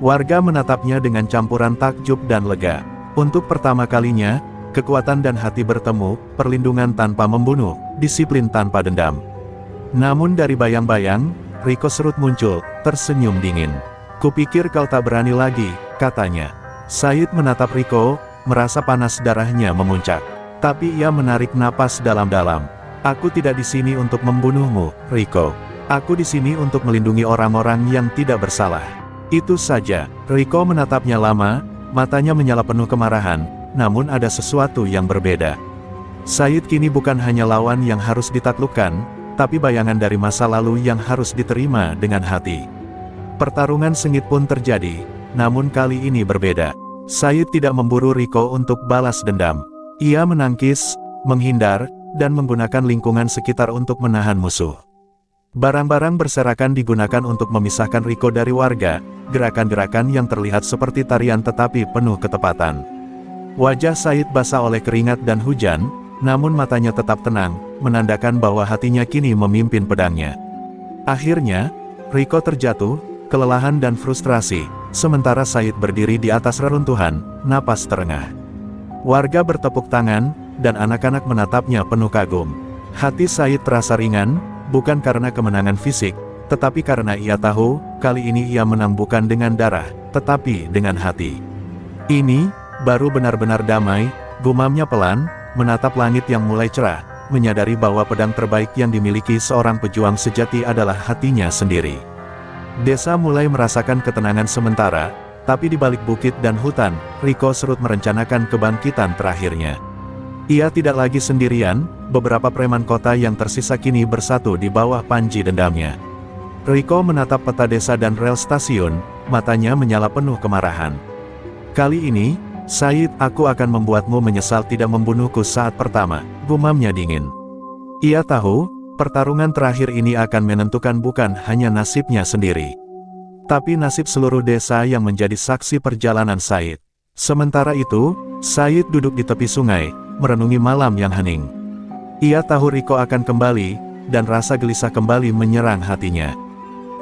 A: Warga menatapnya dengan campuran takjub dan lega. Untuk pertama kalinya, kekuatan dan hati bertemu, perlindungan tanpa membunuh, disiplin tanpa dendam. Namun dari bayang-bayang, Riko Serut muncul, tersenyum dingin. "Kupikir kau tak berani lagi," katanya. Said menatap Riko, merasa panas darahnya memuncak. Tapi ia menarik napas dalam-dalam. "Aku tidak di sini untuk membunuhmu, Riko. Aku di sini untuk melindungi orang-orang yang tidak bersalah. Itu saja." Riko menatapnya lama, matanya menyala penuh kemarahan, namun ada sesuatu yang berbeda. Said kini bukan hanya lawan yang harus ditaklukkan, tapi bayangan dari masa lalu yang harus diterima dengan hati. Pertarungan sengit pun terjadi, namun kali ini berbeda. Said tidak memburu Riko untuk balas dendam. Ia menangkis, menghindar, dan menggunakan lingkungan sekitar untuk menahan musuh. Barang-barang berserakan digunakan untuk memisahkan Riko dari warga, gerakan-gerakan yang terlihat seperti tarian tetapi penuh ketepatan. Wajah Said basah oleh keringat dan hujan, namun matanya tetap tenang, menandakan bahwa hatinya kini memimpin pedangnya. Akhirnya, Riko terjatuh, kelelahan dan frustrasi, sementara Said berdiri di atas reruntuhan, napas terengah. Warga bertepuk tangan, dan anak-anak menatapnya penuh kagum. Hati Said terasa ringan, bukan karena kemenangan fisik, tetapi karena ia tahu, kali ini ia menang bukan dengan darah, tetapi dengan hati. "Ini, baru benar-benar damai," gumamnya pelan, menatap langit yang mulai cerah, menyadari bahwa pedang terbaik yang dimiliki seorang pejuang sejati adalah hatinya sendiri. Desa mulai merasakan ketenangan sementara, tapi di balik bukit dan hutan, Riko Serut merencanakan kebangkitan terakhirnya. Ia tidak lagi sendirian, beberapa preman kota yang tersisa kini bersatu di bawah panji dendamnya. Riko menatap peta desa dan rel stasiun, matanya menyala penuh kemarahan. "Kali ini, Said, aku akan membuatmu menyesal tidak membunuhku saat pertama," gumamnya dingin. Ia tahu, pertarungan terakhir ini akan menentukan bukan hanya nasibnya sendiri, tapi nasib seluruh desa yang menjadi saksi perjalanan Said. Sementara itu, Said duduk di tepi sungai, merenungi malam yang hening. Ia tahu Riko akan kembali, dan rasa gelisah kembali menyerang hatinya.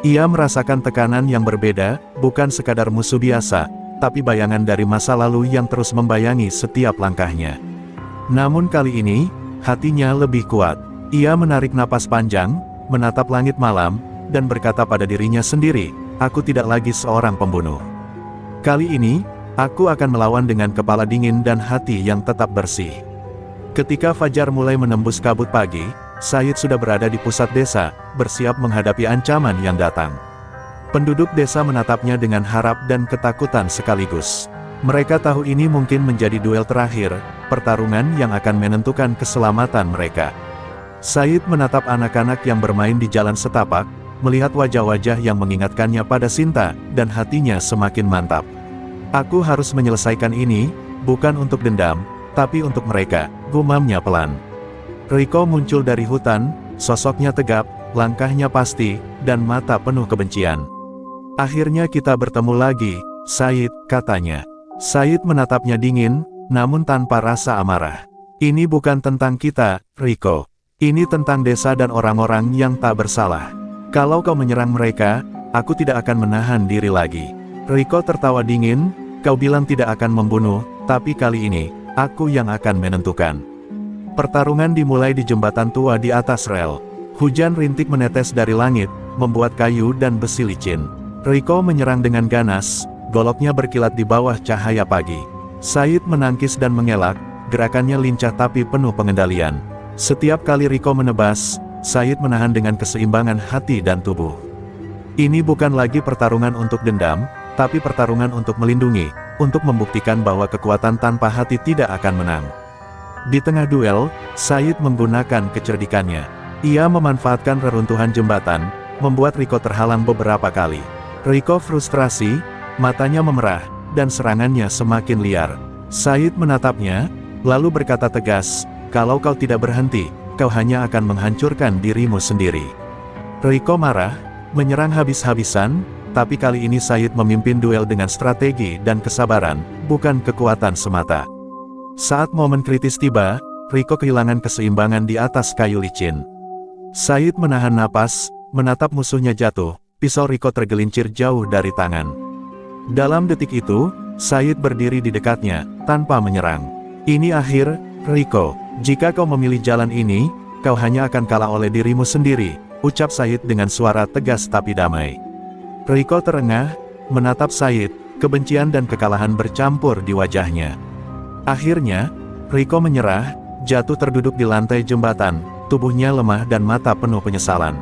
A: Ia merasakan tekanan yang berbeda, bukan sekadar musuh biasa, tapi bayangan dari masa lalu yang terus membayangi setiap langkahnya. Namun kali ini, hatinya lebih kuat. Ia menarik napas panjang, menatap langit malam, dan berkata pada dirinya sendiri, "Aku tidak lagi seorang pembunuh. Kali ini, aku akan melawan dengan kepala dingin dan hati yang tetap bersih." Ketika fajar mulai menembus kabut pagi, Said sudah berada di pusat desa, bersiap menghadapi ancaman yang datang. Penduduk desa menatapnya dengan harap dan ketakutan sekaligus. Mereka tahu ini mungkin menjadi duel terakhir, pertarungan yang akan menentukan keselamatan mereka. Said menatap anak-anak yang bermain di jalan setapak, melihat wajah-wajah yang mengingatkannya pada Sinta, dan hatinya semakin mantap. "Aku harus menyelesaikan ini, bukan untuk dendam, tapi untuk mereka," gumamnya pelan. Riko muncul dari hutan, sosoknya tegap, langkahnya pasti, dan mata penuh kebencian. "Akhirnya kita bertemu lagi, Said," katanya. Said menatapnya dingin, namun tanpa rasa amarah. "Ini bukan tentang kita, Riko. Ini tentang desa dan orang-orang yang tak bersalah. Kalau kau menyerang mereka, aku tidak akan menahan diri lagi." Riko tertawa dingin, "Kau bilang tidak akan membunuh, tapi kali ini, aku yang akan menentukan." Pertarungan dimulai di jembatan tua di atas rel. Hujan rintik menetes dari langit, membuat kayu dan besi licin. Riko menyerang dengan ganas, goloknya berkilat di bawah cahaya pagi. Said menangkis dan mengelak, gerakannya lincah tapi penuh pengendalian. Setiap kali Riko menebas, Said menahan dengan keseimbangan hati dan tubuh. Ini bukan lagi pertarungan untuk dendam, tapi pertarungan untuk melindungi, untuk membuktikan bahwa kekuatan tanpa hati tidak akan menang. Di tengah duel, Said menggunakan kecerdikannya. Ia memanfaatkan reruntuhan jembatan, membuat Riko terhalang beberapa kali. Riko frustrasi, matanya memerah, dan serangannya semakin liar. Said menatapnya, lalu berkata tegas, "Kalau kau tidak berhenti, kau hanya akan menghancurkan dirimu sendiri." Riko marah, menyerang habis-habisan, tapi kali ini Said memimpin duel dengan strategi dan kesabaran, bukan kekuatan semata. Saat momen kritis tiba, Riko kehilangan keseimbangan di atas kayu licin. Said menahan napas, menatap musuhnya jatuh, pisau Riko tergelincir jauh dari tangan. Dalam detik itu, Said berdiri di dekatnya, tanpa menyerang. "Ini akhir, Riko. Jika kau memilih jalan ini, kau hanya akan kalah oleh dirimu sendiri," ucap Said dengan suara tegas tapi damai. Riko terengah, menatap Said, kebencian dan kekalahan bercampur di wajahnya. Akhirnya, Riko menyerah, jatuh terduduk di lantai jembatan, tubuhnya lemah dan mata penuh penyesalan.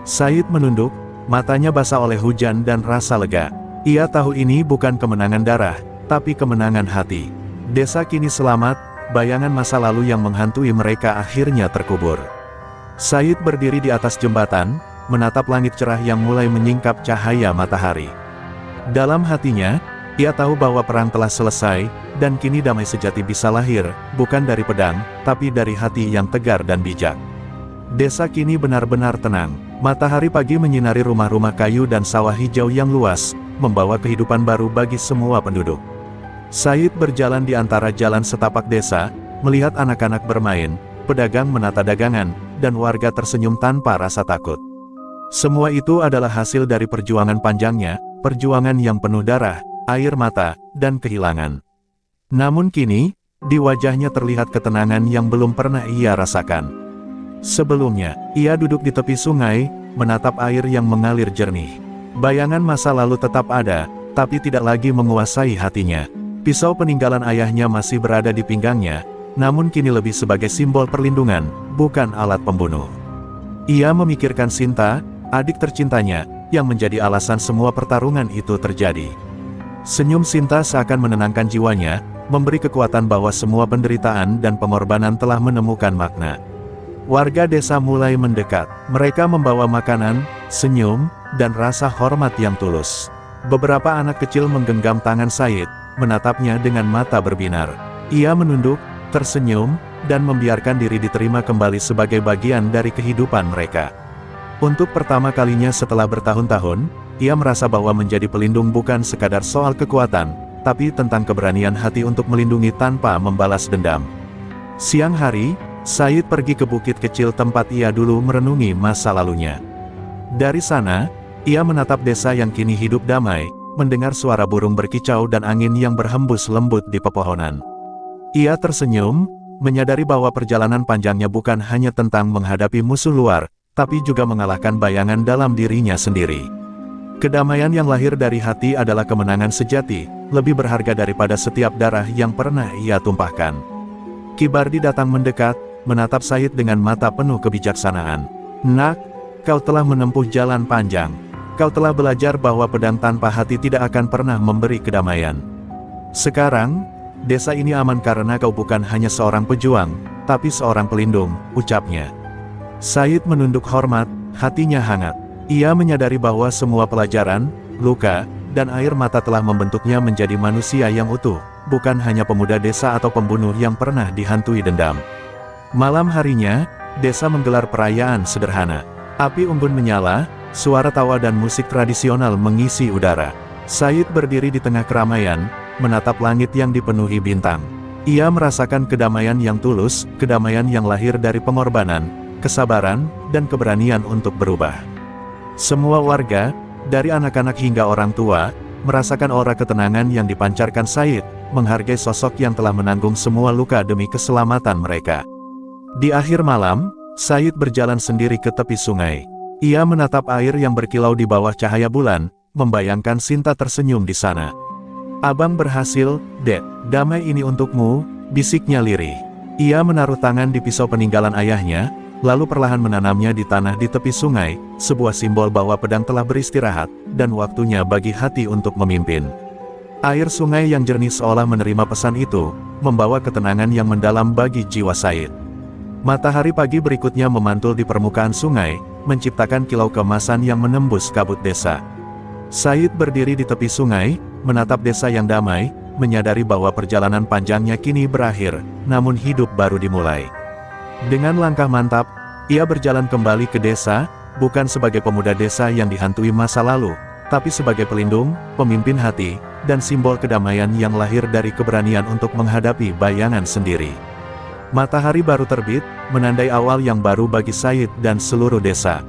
A: Said menunduk, matanya basah oleh hujan dan rasa lega. Ia tahu ini bukan kemenangan darah, tapi kemenangan hati. Desa kini selamat, bayangan masa lalu yang menghantui mereka akhirnya terkubur. Said berdiri di atas jembatan, menatap langit cerah yang mulai menyingkap cahaya matahari. Dalam hatinya, ia tahu bahwa perang telah selesai, dan kini damai sejati bisa lahir, bukan dari pedang, tapi dari hati yang tegar dan bijak. Desa kini benar-benar tenang. Matahari pagi menyinari rumah-rumah kayu dan sawah hijau yang luas, membawa kehidupan baru bagi semua penduduk. Said berjalan di antara jalan setapak desa, melihat anak-anak bermain, pedagang menata dagangan, dan warga tersenyum tanpa rasa takut. Semua itu adalah hasil dari perjuangan panjangnya, perjuangan yang penuh darah, air mata, dan kehilangan. Namun kini, di wajahnya terlihat ketenangan yang belum pernah ia rasakan. Sebelumnya, ia duduk di tepi sungai, menatap air yang mengalir jernih. Bayangan masa lalu tetap ada, tapi tidak lagi menguasai hatinya. Pisau peninggalan ayahnya masih berada di pinggangnya, namun kini lebih sebagai simbol perlindungan, bukan alat pembunuh. Ia memikirkan Sinta, adik tercintanya, yang menjadi alasan semua pertarungan itu terjadi. Senyum Sinta seakan menenangkan jiwanya, memberi kekuatan bahwa semua penderitaan dan pengorbanan telah menemukan makna. Warga desa mulai mendekat. Mereka membawa makanan, senyum, dan rasa hormat yang tulus. Beberapa anak kecil menggenggam tangan Said, menatapnya dengan mata berbinar. Ia menunduk, tersenyum, dan membiarkan diri diterima kembali sebagai bagian dari kehidupan mereka. Untuk pertama kalinya setelah bertahun-tahun, ia merasa bahwa menjadi pelindung bukan sekadar soal kekuatan, tapi tentang keberanian hati untuk melindungi tanpa membalas dendam. Siang hari, Said pergi ke bukit kecil tempat ia dulu merenungi masa lalunya. Dari sana, ia menatap desa yang kini hidup damai, mendengar suara burung berkicau dan angin yang berhembus lembut di pepohonan. Ia tersenyum, menyadari bahwa perjalanan panjangnya bukan hanya tentang menghadapi musuh luar, tapi juga mengalahkan bayangan dalam dirinya sendiri. Kedamaian yang lahir dari hati adalah kemenangan sejati, lebih berharga daripada setiap darah yang pernah ia tumpahkan. Ki Bardi datang mendekat, menatap Said dengan mata penuh kebijaksanaan. "Nak, kau telah menempuh jalan panjang. Kau telah belajar bahwa pedang tanpa hati tidak akan pernah memberi kedamaian. Sekarang, desa ini aman karena kau bukan hanya seorang pejuang, tapi seorang pelindung," ucapnya. Said menunduk hormat, hatinya hangat. Ia menyadari bahwa semua pelajaran, luka, dan air mata telah membentuknya menjadi manusia yang utuh, bukan hanya pemuda desa atau pembunuh yang pernah dihantui dendam. Malam harinya, desa menggelar perayaan sederhana. Api unggun menyala, suara tawa dan musik tradisional mengisi udara. Said berdiri di tengah keramaian, menatap langit yang dipenuhi bintang. Ia merasakan kedamaian yang tulus, kedamaian yang lahir dari pengorbanan, kesabaran, dan keberanian untuk berubah. Semua warga, dari anak-anak hingga orang tua, merasakan aura ketenangan yang dipancarkan Said, menghargai sosok yang telah menanggung semua luka demi keselamatan mereka. Di akhir malam, Said berjalan sendiri ke tepi sungai. Ia menatap air yang berkilau di bawah cahaya bulan, membayangkan Sinta tersenyum di sana. "Abang berhasil, Dek. Damai ini untukmu," bisiknya lirih. Ia menaruh tangan di pisau peninggalan ayahnya, lalu perlahan menanamnya di tanah di tepi sungai, sebuah simbol bahwa pedang telah beristirahat, dan waktunya bagi hati untuk memimpin. Air sungai yang jernih seolah menerima pesan itu, membawa ketenangan yang mendalam bagi jiwa Said. Matahari pagi berikutnya memantul di permukaan sungai, menciptakan kilau keemasan yang menembus kabut desa. Said berdiri di tepi sungai, menatap desa yang damai, menyadari bahwa perjalanan panjangnya kini berakhir, namun hidup baru dimulai. Dengan langkah mantap, ia berjalan kembali ke desa, bukan sebagai pemuda desa yang dihantui masa lalu, tapi sebagai pelindung, pemimpin hati, dan simbol kedamaian yang lahir dari keberanian untuk menghadapi bayangan sendiri. Matahari baru terbit, menandai awal yang baru bagi Said dan seluruh desa.